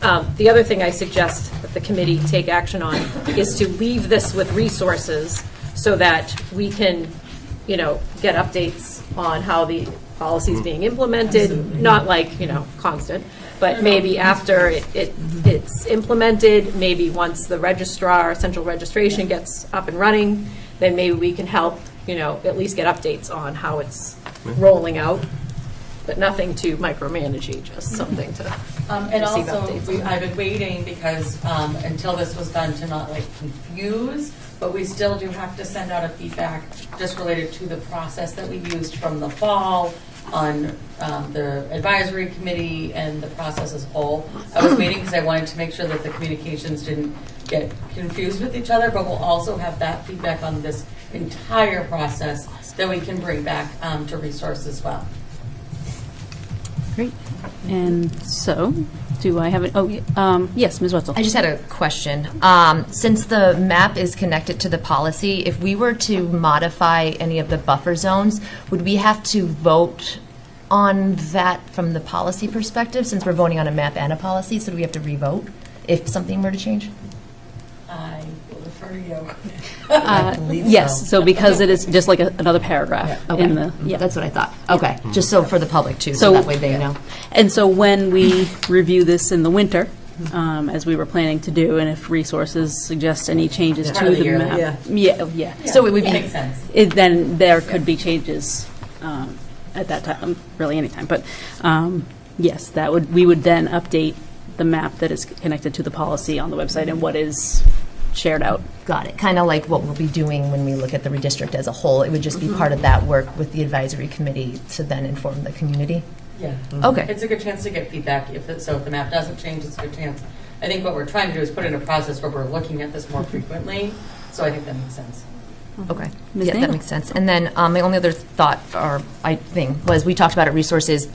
The other thing I suggest that the committee take action on is to leave this with resources so that we can, get updates on how the policy is being implemented, not like, constant, but maybe after it's implemented, maybe once the registrar, central registration gets up and running, then maybe we can help, at least get updates on how it's rolling out. But nothing to micromanage, just something to And receive also, updates. I've been waiting because until this was done to not confuse, but we still do have to send out a feedback just related to the process that we used from the fall on the advisory committee and the process as a whole. I was waiting because I wanted to make sure that the communications didn't get confused with each other, but we'll also have that feedback on this entire process that we can bring back to resource as well. Great. And so, do I have it? Yes, Ms. Wetzel. I just had a question. Since the map is connected to the policy, if we were to modify any of the buffer zones, would we have to vote on that from the policy perspective, since we're voting on a map and a policy? So do we have to re-vote if something were to change? I will defer to you. Yes, so because it is just like another paragraph Okay. in the, That's what I thought. Okay, just so for the public too, so that way they know. And so when we review this in the winter, as we were planning to do, and if resources suggest any changes Part to of the the yearly. map. Yeah. Yeah. So it would be. Makes sense. Then there could be changes at that time, really anytime. But yes, we would then update the map that is connected to the policy on the website and what is shared out. Got it. Kind of like what we'll be doing when we look at the redistrict as a whole. It would just be part of that work with the advisory committee to then inform the community. Yeah. Okay. It's a good chance to get feedback. If the map doesn't change, it's a good chance. I think what we're trying to do is put in a process where we're looking at this more frequently. So I think that makes sense. Okay. Ms. Yeah, that Dangle? makes sense. And then my only other thought or thing was we talked about at resources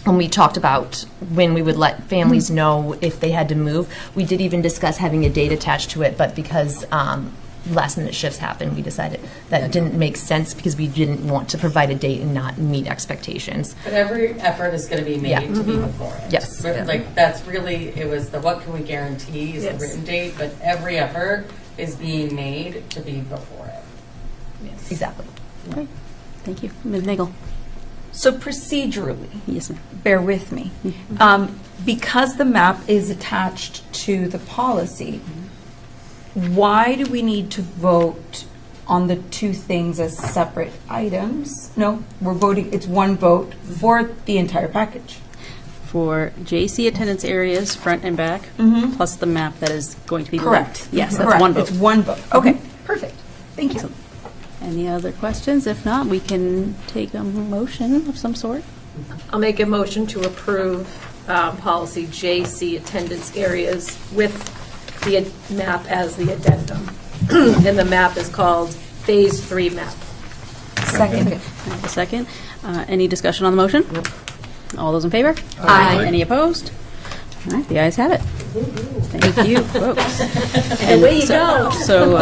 when we talked about when we would let families know if they had to move. We did even discuss having a date attached to it, but because last minute shifts happened, we decided that didn't make sense because we didn't want to provide a date and not meet expectations. But every effort is going to be made Yeah. to be before it. Yes. But, that's really, it was the what can we guarantee is the written date, but every effort is being made to be before it. Yes. Exactly. Great. Thank you. Ms. Nagel? So procedurally, Yes, ma'am. bear with me, because the map is attached to the policy, why do we need to vote on the two things as separate items? No, we're voting, it's one vote for the entire package. For JC attendance areas, front and back, plus the map that is going to be Correct. linked. Yes, that's Correct. one vote. It's one vote. Okay, perfect. Thank you. Excellent. Any other questions? If not, we can take a motion of some sort. I'll make a motion to approve policy JC attendance areas with the map as the addendum. And the map is called Phase 3 map. Second. I have a second. Any discussion on the motion? All those in favor? Aye. Any opposed? All right, the ayes have it. Thank you, folks. And away you go. So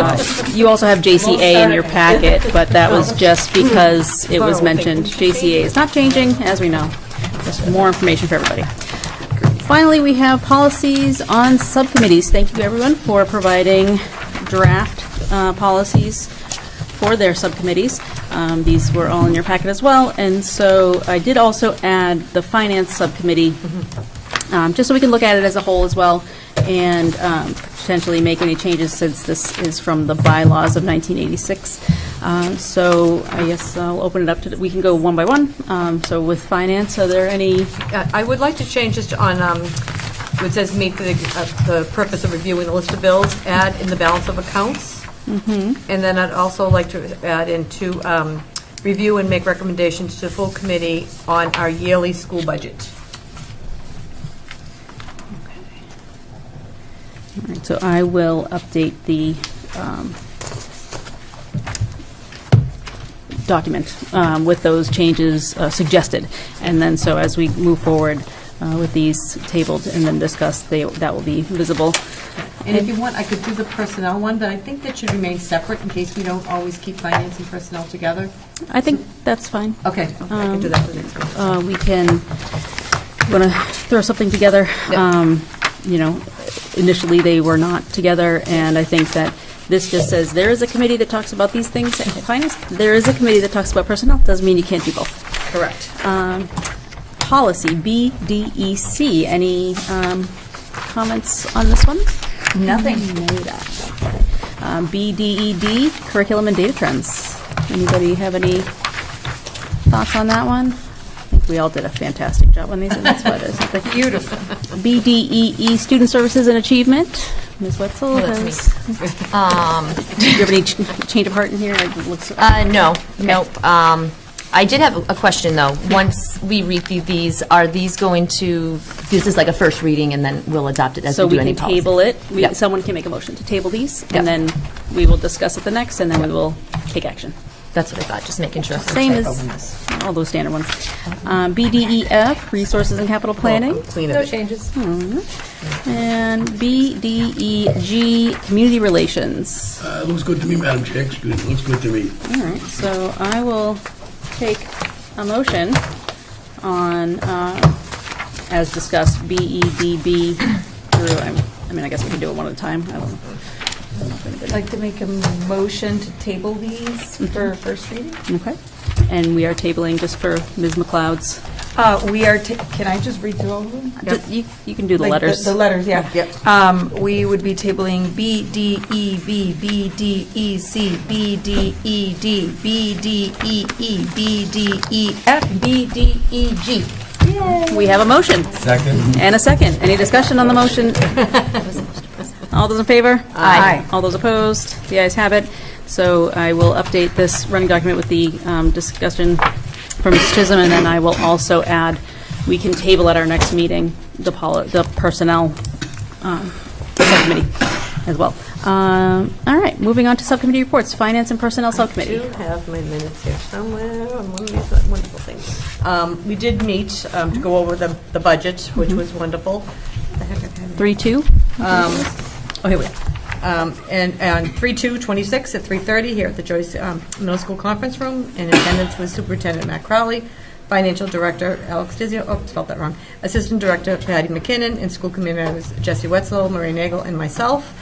you also have JCA in your packet, but that was just because it was mentioned. JCA is not changing, as we know. Just more information for everybody. Finally, we have policies on subcommittees. Thank you, everyone, for providing draft policies for their subcommittees. These were all in your packet as well. And so I did also add the finance subcommittee, just so we can look at it as a whole as well, and potentially make any changes since this is from the bylaws of 1986. So I guess I'll open it up to, we can go one by one. So with finance, are there any? I would like to change just on it says meet for the purpose of reviewing the list of bills, add in the balance of accounts. And then I'd also like to add into review and make recommendations to the full committee on our yearly school budget. All right, so I will update the document with those changes suggested. And then, so as we move forward with these tabled and then discussed, that will be visible. And if you want, I could do the personnel one, but I think that should remain separate in case we don't always keep finance and personnel together. I think that's fine. Okay, I can do that for the next one. We can, going to throw something together. Initially they were not together, and I think that this just says there is a committee that talks about these things. Finance, there is a committee that talks about personnel. Doesn't mean you can't do both. Correct. Policy, BDEC. Any comments on this one? Nothing. BDED, curriculum and data trends. Anybody have any thoughts on that one? I think we all did a fantastic job on these, and that's what it is. Beautiful. BDEE, student services and achievement. Ms. Wetzel, Oh, that's me. do you have any change of heart in here? No, nope. I did have a question, though. Once we read these, are these going to, this is like a first reading, and then we'll adopt it as So we do we any can policy? table it. Yep. Someone can make a motion to table these, Yep. and then we will discuss it the next, and then we will take action. That's what I thought, just making sure. Same as all those standard ones. BDEF, resources and capital planning. Clean No it. changes. And BDEG, community relations. Looks good to me, Madam Chair. Excuse me. Looks good to me. All right, so I will take a motion on, as discussed, BEDB through, I guess we can do it one at a time. I don't know. I'd like to make a motion to table these for first reading. Okay. And we are tabling just for Ms. McLeod's. We are, can I just read through all of them? You can do the Like letters. The letters, yeah. We would be tabling B, D, E, B, B, D, E, C, B, D, E, D, B, D, E, E, B, D, E, F, B, D, E, G. We have a motion. Second. And a second. Any discussion on the motion? All those in favor? Aye. All those opposed? The ayes have it. So I will update this running document with the discussion from Ms. Chisholm, and then I will also add, we can table at our next meeting, the personnel subcommittee as well. All right, moving on to subcommittee reports, Finance and Personnel I Subcommittee. do have my minutes here somewhere on one of these wonderful things. We did meet to go over the budget, which was wonderful. 3-2? Here we go. And 3/2/26 at 3:30 here at the Joyce Middle School Conference Room. In attendance was Superintendent Matt Crowley, Financial Director Alex Dizio, spelled that wrong, Assistant Director Patty McKinnon, and School Committee members Jesse Wetzel, Marie Nagel, and myself.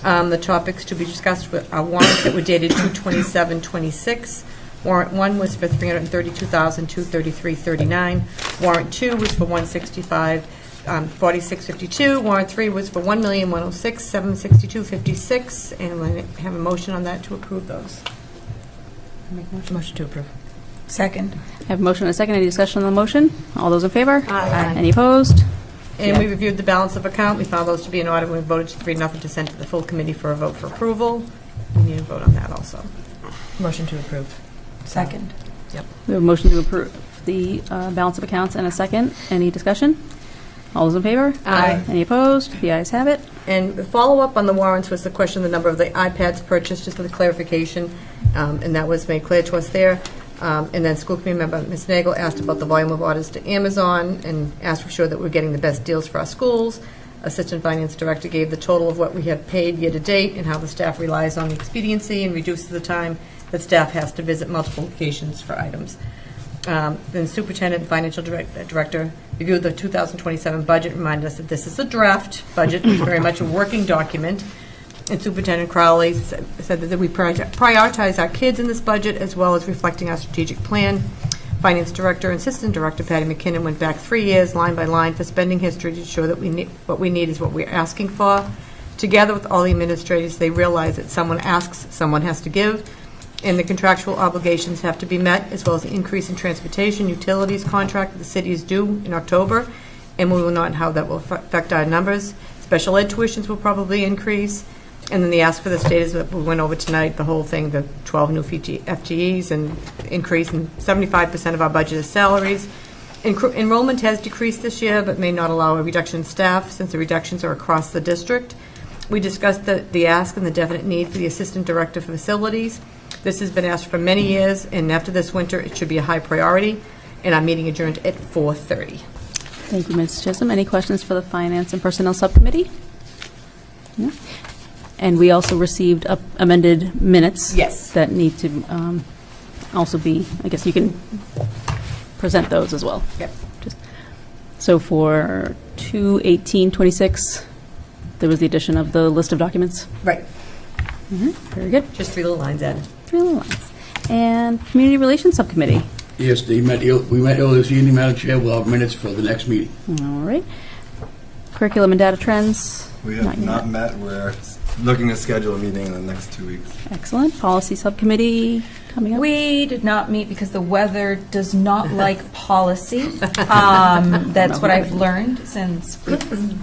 The topics to be discussed were warrants that were dated 2/27/26. Warrant 1 was for $332,233.39. Warrant 2 was for $165,4652. Warrant 3 was for $1,106,762.56. And I'm going to have a motion on that to approve those. Motion to approve. Second. I have a motion and a second. Any discussion on the motion? All those in favor? Aye. Any opposed? And we reviewed the balance of account. We found those to be in order. We voted 3-0 to send to the full committee for a vote for approval. We need a vote on that also. Motion to approve. Second. We have a motion to approve the balance of accounts and a second. Any discussion? All those in favor? Aye. Any opposed? The ayes have it. And the follow-up on the warrants was the question, the number of the iPads purchased, just for the clarification, and that was made clear to us there. And then school committee member Ms. Nagel asked about the volume of orders to Amazon and asked for sure that we're getting the best deals for our schools. Assistant Finance Director gave the total of what we have paid year-to-date and how the staff relies on the expediency and reduces the time that staff has to visit multiple locations for items. Then Superintendent and Financial Director reviewed the 2027 budget, reminded us that this is a draft budget, it's very much a working document. And Superintendent Crowley said that we prioritize our kids in this budget as well as reflecting our strategic plan. Finance Director and Assistant Director Patty McKinnon went back 3 years, line by line, for spending history to ensure that what we need is what we're asking for. Together with all the administrators, they realize that someone asks, someone has to give, and the contractual obligations have to be met, as well as the increase in transportation utilities contract that the city is due in October, and we will not how that will affect our numbers. Special ed tuitions will probably increase. And then the ask for the state is what we went over tonight, the whole thing, the 12 new FTEs and increase in 75% of our budget is salaries. Enrollment has decreased this year, but may not allow a reduction in staff since the reductions are across the district. We discussed the ask and the definite need for the assistant director for facilities. This has been asked for many years, and after this winter, it should be a high priority. And our meeting adjourned at 4:30. Thank you, Ms. Chisholm. Any questions for the Finance and Personnel Subcommittee? No? And we also received amended minutes. Yes. That need to also be, I guess you can present those as well. Yep. So for 2/18/26, there was the addition of the list of documents. Right. Very good. Just 3 little lines added. 3 little lines. And Community Relations Subcommittee. Yes, we met earlier this evening, Madam Chair. We'll have minutes for the next meeting. All right. Curriculum and data trends. We have not met. We're looking to schedule a meeting in the next 2 weeks. Excellent. Policy Subcommittee coming up. We did not meet because the weather does not like policy. That's what I've learned since we've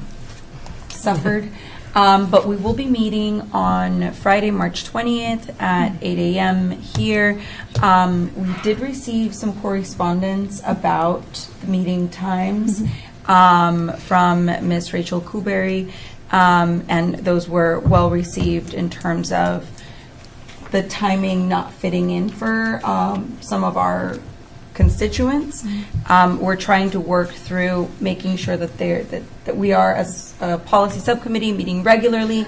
suffered. But we will be meeting on Friday, March 20th at 8 a.m. here. We did receive some correspondence about the meeting times from Ms. Rachel Kuberry, and those were well received in terms of the timing not fitting in for some of our constituents. We're trying to work through making sure that we are, as a policy subcommittee, meeting regularly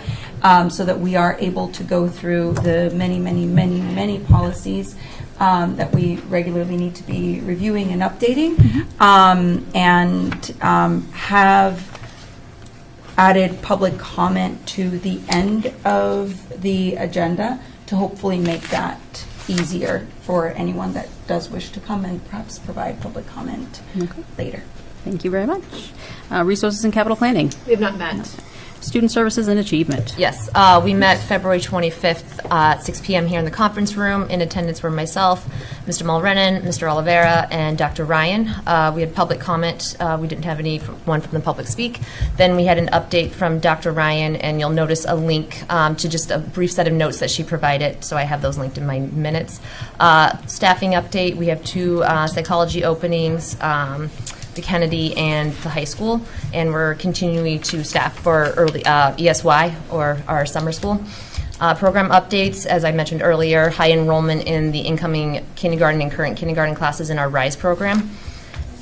so that we are able to go through the many policies that we regularly need to be reviewing and updating, and have added public comment to the end of the agenda to hopefully make that easier for anyone that does wish to come and perhaps provide public comment later. Thank you very much. Resources and Capital Planning. We have not met. Student Services and Achievement. Yes, we met February 25th at 6 p.m. here in the conference room. In attendance were myself, Mr. Mulrennan, Mr. Oliveira, and Dr. Ryan. We had public comment. We didn't have one from the public speak. Then we had an update from Dr. Ryan, and you'll notice a link to just a brief set of notes that she provided, so I have those linked in my minutes. Staffing update, we have 2 psychology openings, the Kennedy and the high school, and we're continuing to staff for early ESY, or our summer school. Program updates, as I mentioned earlier, high enrollment in the incoming kindergarten and current kindergarten classes in our RISE program.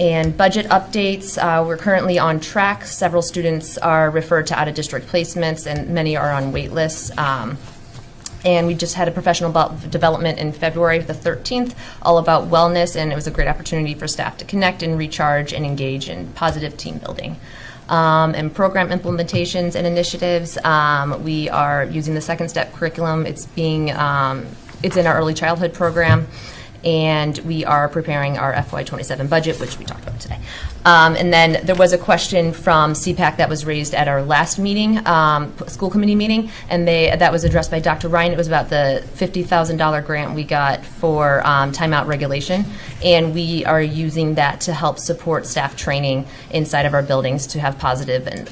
And budget updates, we're currently on track. Several students are referred to out-of-district placements, and many are on wait lists. And we just had a professional development in February the 13th, all about wellness, and it was a great opportunity for staff to connect and recharge and engage in positive team building. And program implementations and initiatives, we are using the second step curriculum. It's in our early childhood program, and we are preparing our FY27 budget, which we talked about today. And then there was a question from CPAC that was raised at our last meeting, school committee meeting, and that was addressed by Dr. Ryan. It was about the $50,000 grant we got for timeout regulation, and we are using that to help support staff training inside of our buildings to have positive and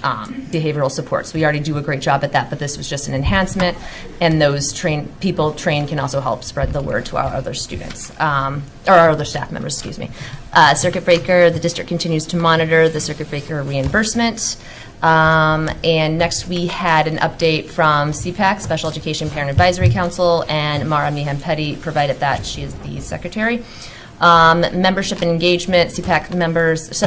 behavioral supports. We already do a great job at that, but this was just an enhancement, and those people trained can also help spread the word to our other students, or our other staff members, excuse me. Circuit breaker, the district continues to monitor the circuit breaker reimbursement. And next we had an update from CPAC, Special Education Parent Advisory Council, and Mara Meehan Petty provided that. She is the secretary. Membership and engagement, CPAC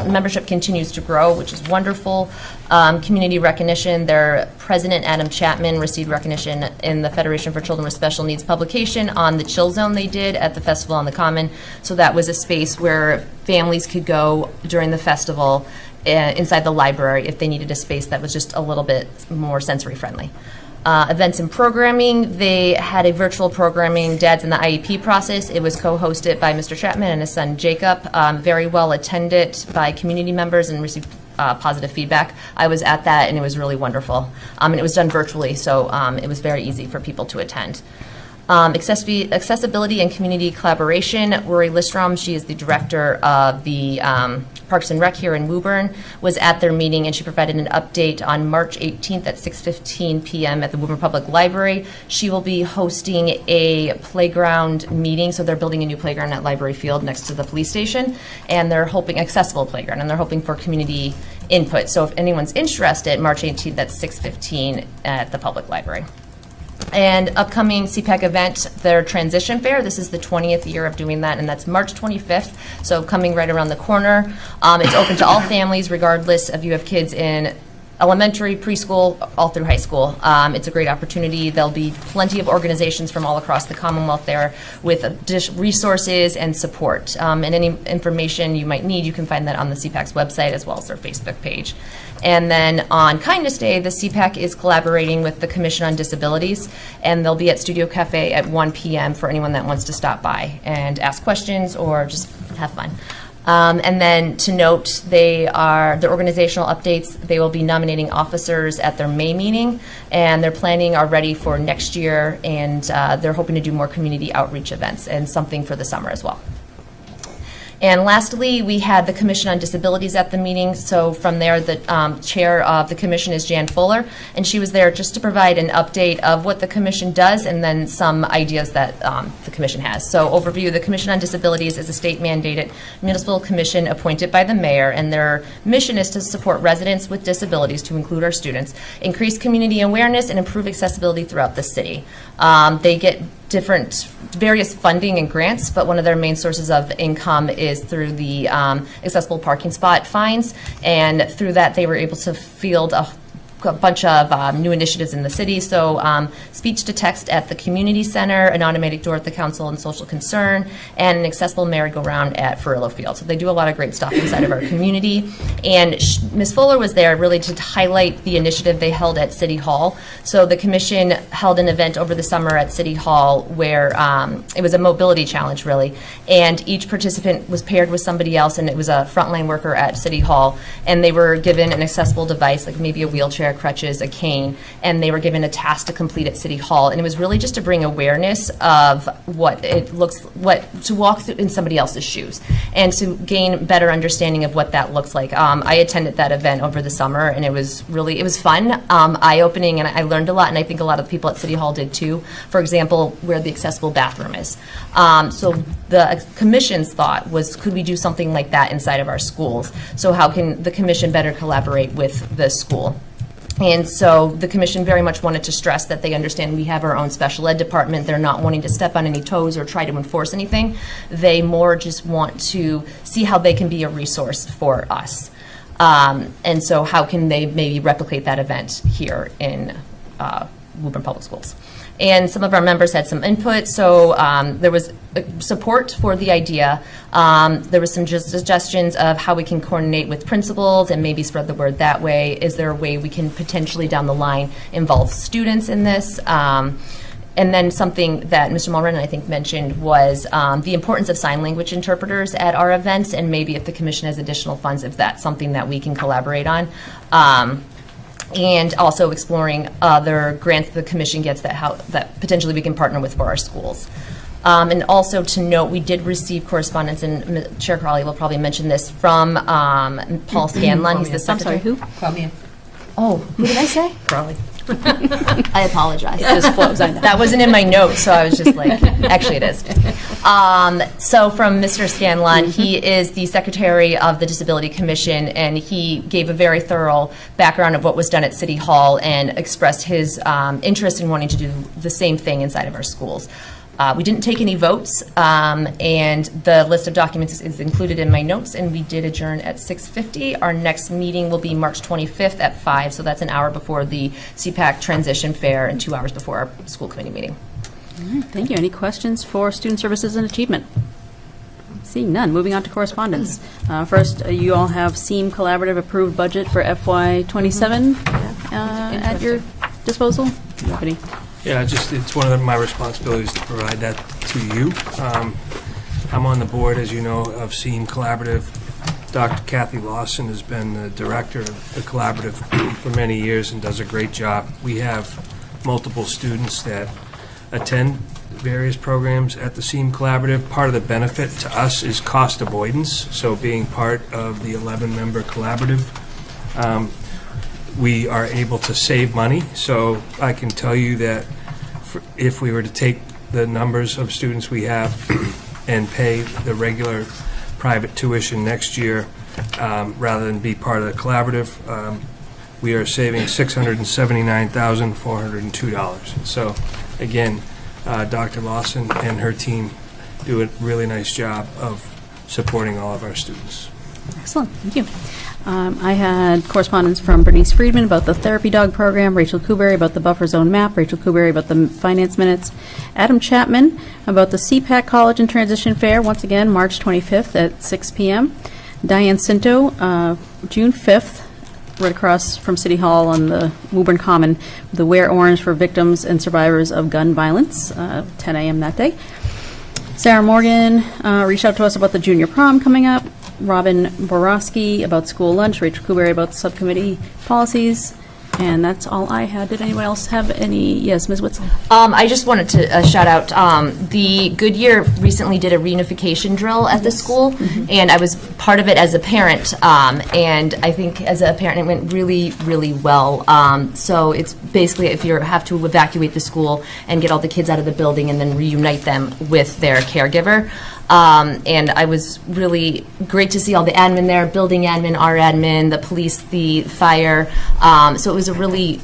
membership continues to grow, which is wonderful. Community recognition, their president, Adam Chapman, received recognition in the Federation for Children with Special Needs publication on the Chill Zone they did at the Festival on the Common. So that was a space where families could go during the festival inside the library if they needed a space that was just a little bit more sensory friendly. Events and programming, they had a virtual programming Dads in the IEP process. It was co-hosted by Mr. Chapman and his son Jacob, very well attended by community members and received positive feedback. I was at that and it was really wonderful. And it was done virtually, so it was very easy for people to attend. Accessibility and community collaboration, Rory Listrom, she is the director of the Parks and Rec here in Woburn, was at their meeting, and she provided an update on March 18th at 6:15 p.m. at the Woburn Public Library. She will be hosting a playground meeting, so they're building a new playground at Library Field next to the police station, and they're hoping, accessible playground, and they're hoping for community input. So if anyone's interested, March 18th at 6:15 at the Public Library. And upcoming CPAC event, their transition fair. This is the 20th year of doing that, and that's March 25th, so coming right around the corner. It's open to all families, regardless if you have kids in elementary, preschool, all through high school. It's a great opportunity. There'll be plenty of organizations from all across the Commonwealth there with resources and support. And any information you might need, you can find that on the CPAC's website as well as their Facebook page. And then on Kindness Day, the CPAC is collaborating with the Commission on Disabilities, and they'll be at Studio Cafe at 1 p.m. for anyone that wants to stop by and ask questions or just have fun. And then to note, the organizational updates, they will be nominating officers at their May meeting, and they're planning already for next year, and they're hoping to do more community outreach events and something for the summer as well. And lastly, we had the Commission on Disabilities at the meeting. So from there, the chair of the commission is Jan Fuller, and she was there just to provide an update of what the commission does and then some ideas that the commission has. So overview, the Commission on Disabilities is a state-mandated municipal commission appointed by the mayor, and their mission is to support residents with disabilities, to include our students, increase community awareness, and improve accessibility throughout the city. They get various funding and grants, but one of their main sources of income is through the accessible parking spot fines, and through that they were able to field a bunch of new initiatives in the city. So speech to text at the community center, an automatic door at the council and social concern, and an accessible merry-go-round at Furillo Field. So they do a lot of great stuff inside of our community. And Ms. Fuller was there really to highlight the initiative they held at City Hall. So the commission held an event over the summer at City Hall where it was a mobility challenge, really. And each participant was paired with somebody else, and it was a frontline worker at City Hall. And they were given an accessible device, like maybe a wheelchair, crutches, a cane, and they were given a task to complete at City Hall. And it was really just to bring awareness of what it looks, to walk through in somebody else's shoes and to gain better understanding of what that looks like. I attended that event over the summer, and it was fun, eye-opening, and I learned a lot, and I think a lot of people at City Hall did too. For example, where the accessible bathroom is. So the commission's thought was, could we do something like that inside of our schools? So how can the commission better collaborate with the school? And so the commission very much wanted to stress that they understand we have our own special ed department. They're not wanting to step on any toes or try to enforce anything. They more just want to see how they can be a resource for us. And so how can they maybe replicate that event here in Woburn Public Schools? And some of our members had some input, so there was support for the idea. There was some suggestions of how we can coordinate with principals and maybe spread the word that way. Is there a way we can potentially down the line involve students in this? And then something that Mr. Mulren, I think, mentioned was the importance of sign language interpreters at our events, and maybe if the commission has additional funds, if that's something that we can collaborate on. And also exploring other grants the commission gets that potentially we can partner with for our schools. And also to note, we did receive correspondence, and Chair Crawley will probably mention this, from Paul Scanlon. He's the secretary. I'm sorry, who? Crawley. Oh, who did I say? Crawley. I apologize. It just flows. I know. That wasn't in my notes, so I was just like, actually it is. So from Mr. Scanlon, he is the secretary of the Disability Commission, and he gave a very thorough background of what was done at City Hall and expressed his interest in wanting to do the same thing inside of our schools. We didn't take any votes, and the list of documents is included in my notes, and we did adjourn at 6:50. Our next meeting will be March 25th at 5, so that's an hour before the CPAC transition fair and 2 hours before our school committee meeting. All right, thank you. Any questions for Student Services and Achievement? Seeing none, moving on to correspondence. First, you all have SEAM Collaborative approved budget for FY27 at your disposal. Anybody? Yeah, it's one of my responsibilities to provide that to you. I'm on the board, as you know, of SEAM Collaborative. Dr. Kathy Lawson has been the director of the collaborative for many years and does a great job. We have multiple students that attend various programs at the SEAM Collaborative. Part of the benefit to us is cost avoidance, so being part of the 11-member collaborative, we are able to save money. So I can tell you that if we were to take the numbers of students we have and pay the regular private tuition next year, rather than be part of the collaborative, we are saving $679,402. So again, Dr. Lawson and her team do a really nice job of supporting all of our students. Excellent, thank you. I had correspondence from Bernice Friedman about the therapy dog program, Rachel Kuberry about the buffer zone map, Rachel Kuberry about the finance minutes, Adam Chapman about the CPAC College and Transition Fair, once again, March 25th at 6 p.m. Diane Cinto, June 5th, right across from City Hall on the Woburn Common, the Wear Orange for Victims and Survivors of Gun Violence, 10 a.m. that day. Sarah Morgan reached out to us about the junior prom coming up. Robin Borowski about school lunch, Rachel Kuberry about subcommittee policies, and that's all I had. Did anyone else have any? Yes, Ms. Witzel. I just wanted to shout out, the Goodyear recently did a reunification drill at the school, and I was part of it as a parent, and I think as a parent it went really, really well. So it's basically if you have to evacuate the school and get all the kids out of the building and then reunite them with their caregiver. And I was really great to see all the admin there, building admin, our admin, the police, the fire. So it was a really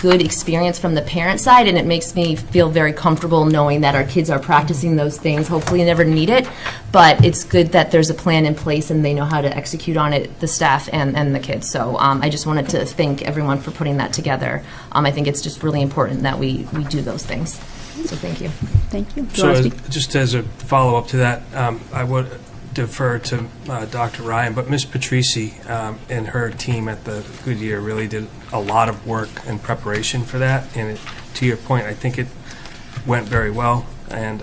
good experience from the parent side, and it makes me feel very comfortable knowing that our kids are practicing those things. Hopefully never need it, but it's good that there's a plan in place and they know how to execute on it, the staff and the kids. So I just wanted to thank everyone for putting that together. I think it's just really important that we do those things. So thank you. Thank you. So just as a follow-up to that, I would defer to Dr. Ryan, but Ms. Patrici and her team at the Goodyear really did a lot of work in preparation for that. And to your point, I think it went very well, and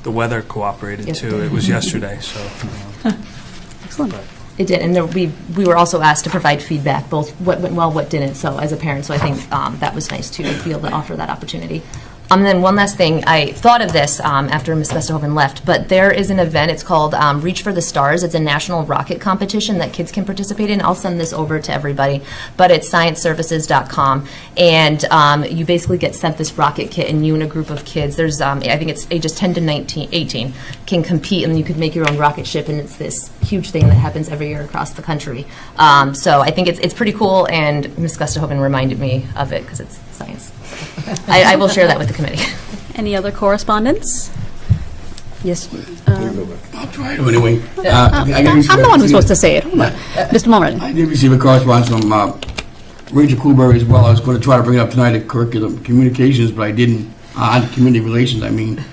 the weather cooperated too. It was yesterday, so. Excellent. It did, and we were also asked to provide feedback, both what went well, what didn't, so as a parent, so I think that was nice too, to be able to offer that opportunity. And then one last thing, I thought of this after Ms. Vesterhoven left, but there is an event, it's called Reach for the Stars. It's a national rocket competition that kids can participate in. I'll send this over to everybody, but it's scienceservices.com, and you basically get sent this rocket kit, and you and a group of kids, there's, I think it's ages 10 to 18, can compete, and you could make your own rocket ship, and it's this huge thing that happens every year across the country. So I think it's pretty cool, and Ms. Vesterhoven reminded me of it, because it's science. I will share that with the committee. Any other correspondence? Yes. I'll try to anyway. I'm the one who's supposed to say it. Mr. Mulready. I did receive a correspondence from Rachel Kuberry as well. I was going to try to bring it up tonight at curriculum communications, but I didn't, on community relations, I mean.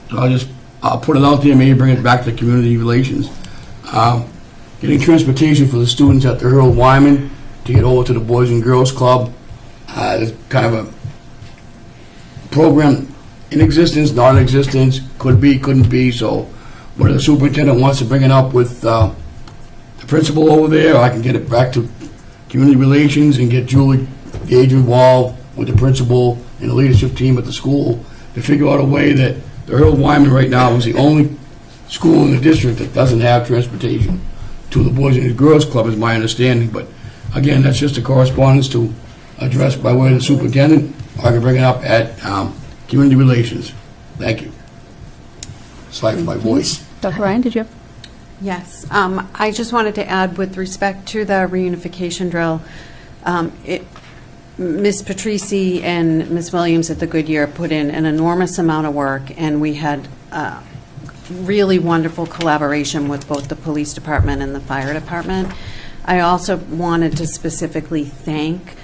So I'll put it out there, maybe bring it back to community relations. Getting transportation for the students at the Harold Wyman to get over to the Boys and Girls Club. There's kind of a program in existence, not in existence, could be, couldn't be, so whether the superintendent wants to bring it up with the principal over there, I can get it back to community relations and get Julie Gage involved with the principal and the leadership team at the school to figure out a way that the Harold Wyman right now is the only school in the district that doesn't have transportation to the Boys and Girls Club, is my understanding. But again, that's just a correspondence to address by way of the superintendent. I can bring it up at community relations. Thank you. Sorry for my voice. Dr. Ryan, did you have? Yes. I just wanted to add with respect to the reunification drill, Ms. Patrici and Ms. Williams at the Goodyear put in an enormous amount of work, and we had really wonderful collaboration with both the police department and the fire department. I also wanted to specifically thank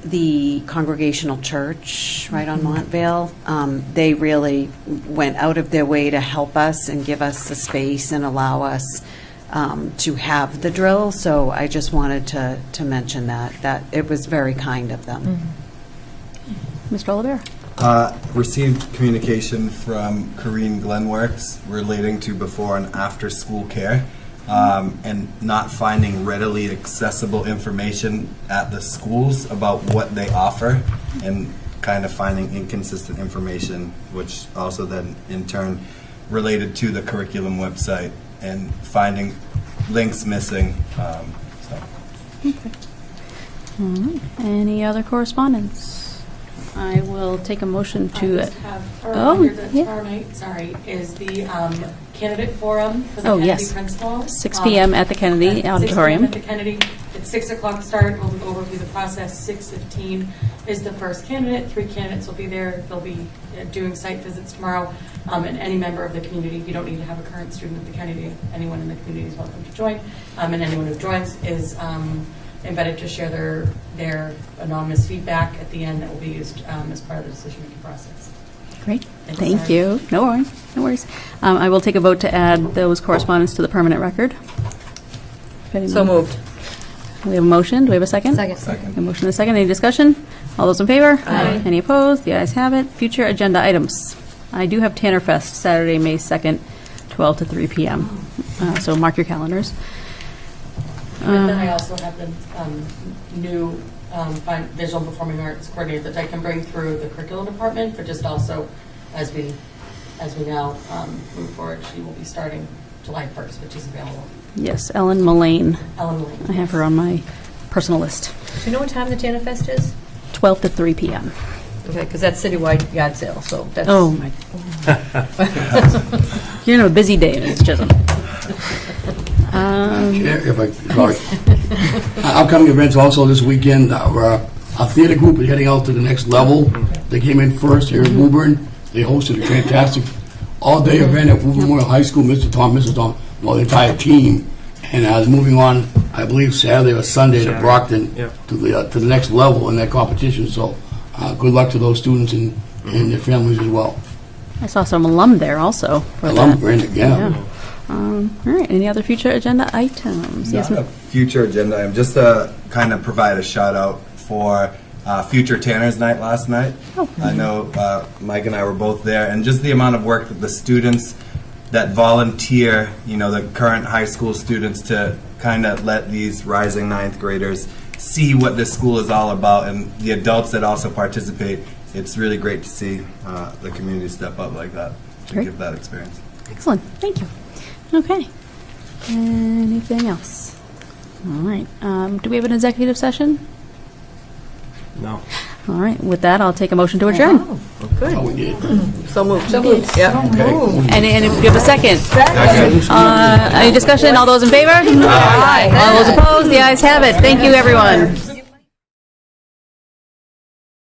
the Congregational Church right on Montvale. They really went out of their way to help us and give us the space and allow us to have the drill. So I just wanted to mention that it was very kind of them. Mr. Oliver? Received communication from Corrine Glenworks relating to before and after school care. And not finding readily accessible information at the schools about what they offer, and kind of finding inconsistent information, which also then in turn related to the curriculum website and finding links missing. All right. Any other correspondence? I will take a motion to. Tomorrow night, is the candidate forum for the Kennedy principal. 6 p.m. at the Kennedy Auditorium. 6 p.m. at the Kennedy. It's 6 o'clock start. We'll go over through the process. 6:15 is the first candidate. 3 candidates will be there. They'll be doing site visits tomorrow. And any member of the community, you don't need to have a current student at the Kennedy. Anyone in the community is welcome to join. And anyone who joins is invited to share their anonymous feedback at the end that will be used as part of the decision-making process. Great. Thank you. No worries. I will take a vote to add those correspondence to the permanent record. So moved. We have a motion. Do we have a second? Second. A motion and a second. Any discussion? All those in favor? Aye. Any opposed? The ayes have it. Future agenda items. I do have Tanner Fest, Saturday, May 2nd, 12 to 3 p.m. So mark your calendars. And then I also have the new visual performing arts coordinator that I can bring through the curriculum department, but just also as we now move forward, she will be starting July 1st, which is available. Yes, Ellen Mullane. Ellen Mullane. I have her on my personal list. Do you know what time the Tanner Fest is? 12 to 3 p.m. Okay, because that's citywide yard sale, so that's... Oh, my. You're in a busy day, Ms. Chisholm. If I, sorry. Upcoming events also this weekend, our theater group is heading out to the next level. They came in first here in Woburn. They hosted a fantastic all-day event at Woburn Memorial High School. Mr. Tom, the entire team. And moving on, I believe Saturday or Sunday to Brockton to the next level in that competition. So good luck to those students and their families as well. I saw some alum there also. For Alum, that. yeah. All right. Any other future agenda items? Not a future agenda item, just to kind of provide a shout out for Future Tanner's Night last night. I know Mike and I were both there, and just the amount of work that the students that volunteer, the current high school students, to kind of let these rising ninth graders see what this school is all about, and the adults that also participate. It's really great to see the community step up like that to give that experience. Excellent. Thank you. Okay. Anything else? All right. Do we have an executive session? No. All right. With that, I'll take a motion to adjourn. Good. Oh, we did. So moved. Yeah. And if you have a second? Any discussion? All those in favor? Aye. All those opposed? The ayes have it. Thank you, everyone.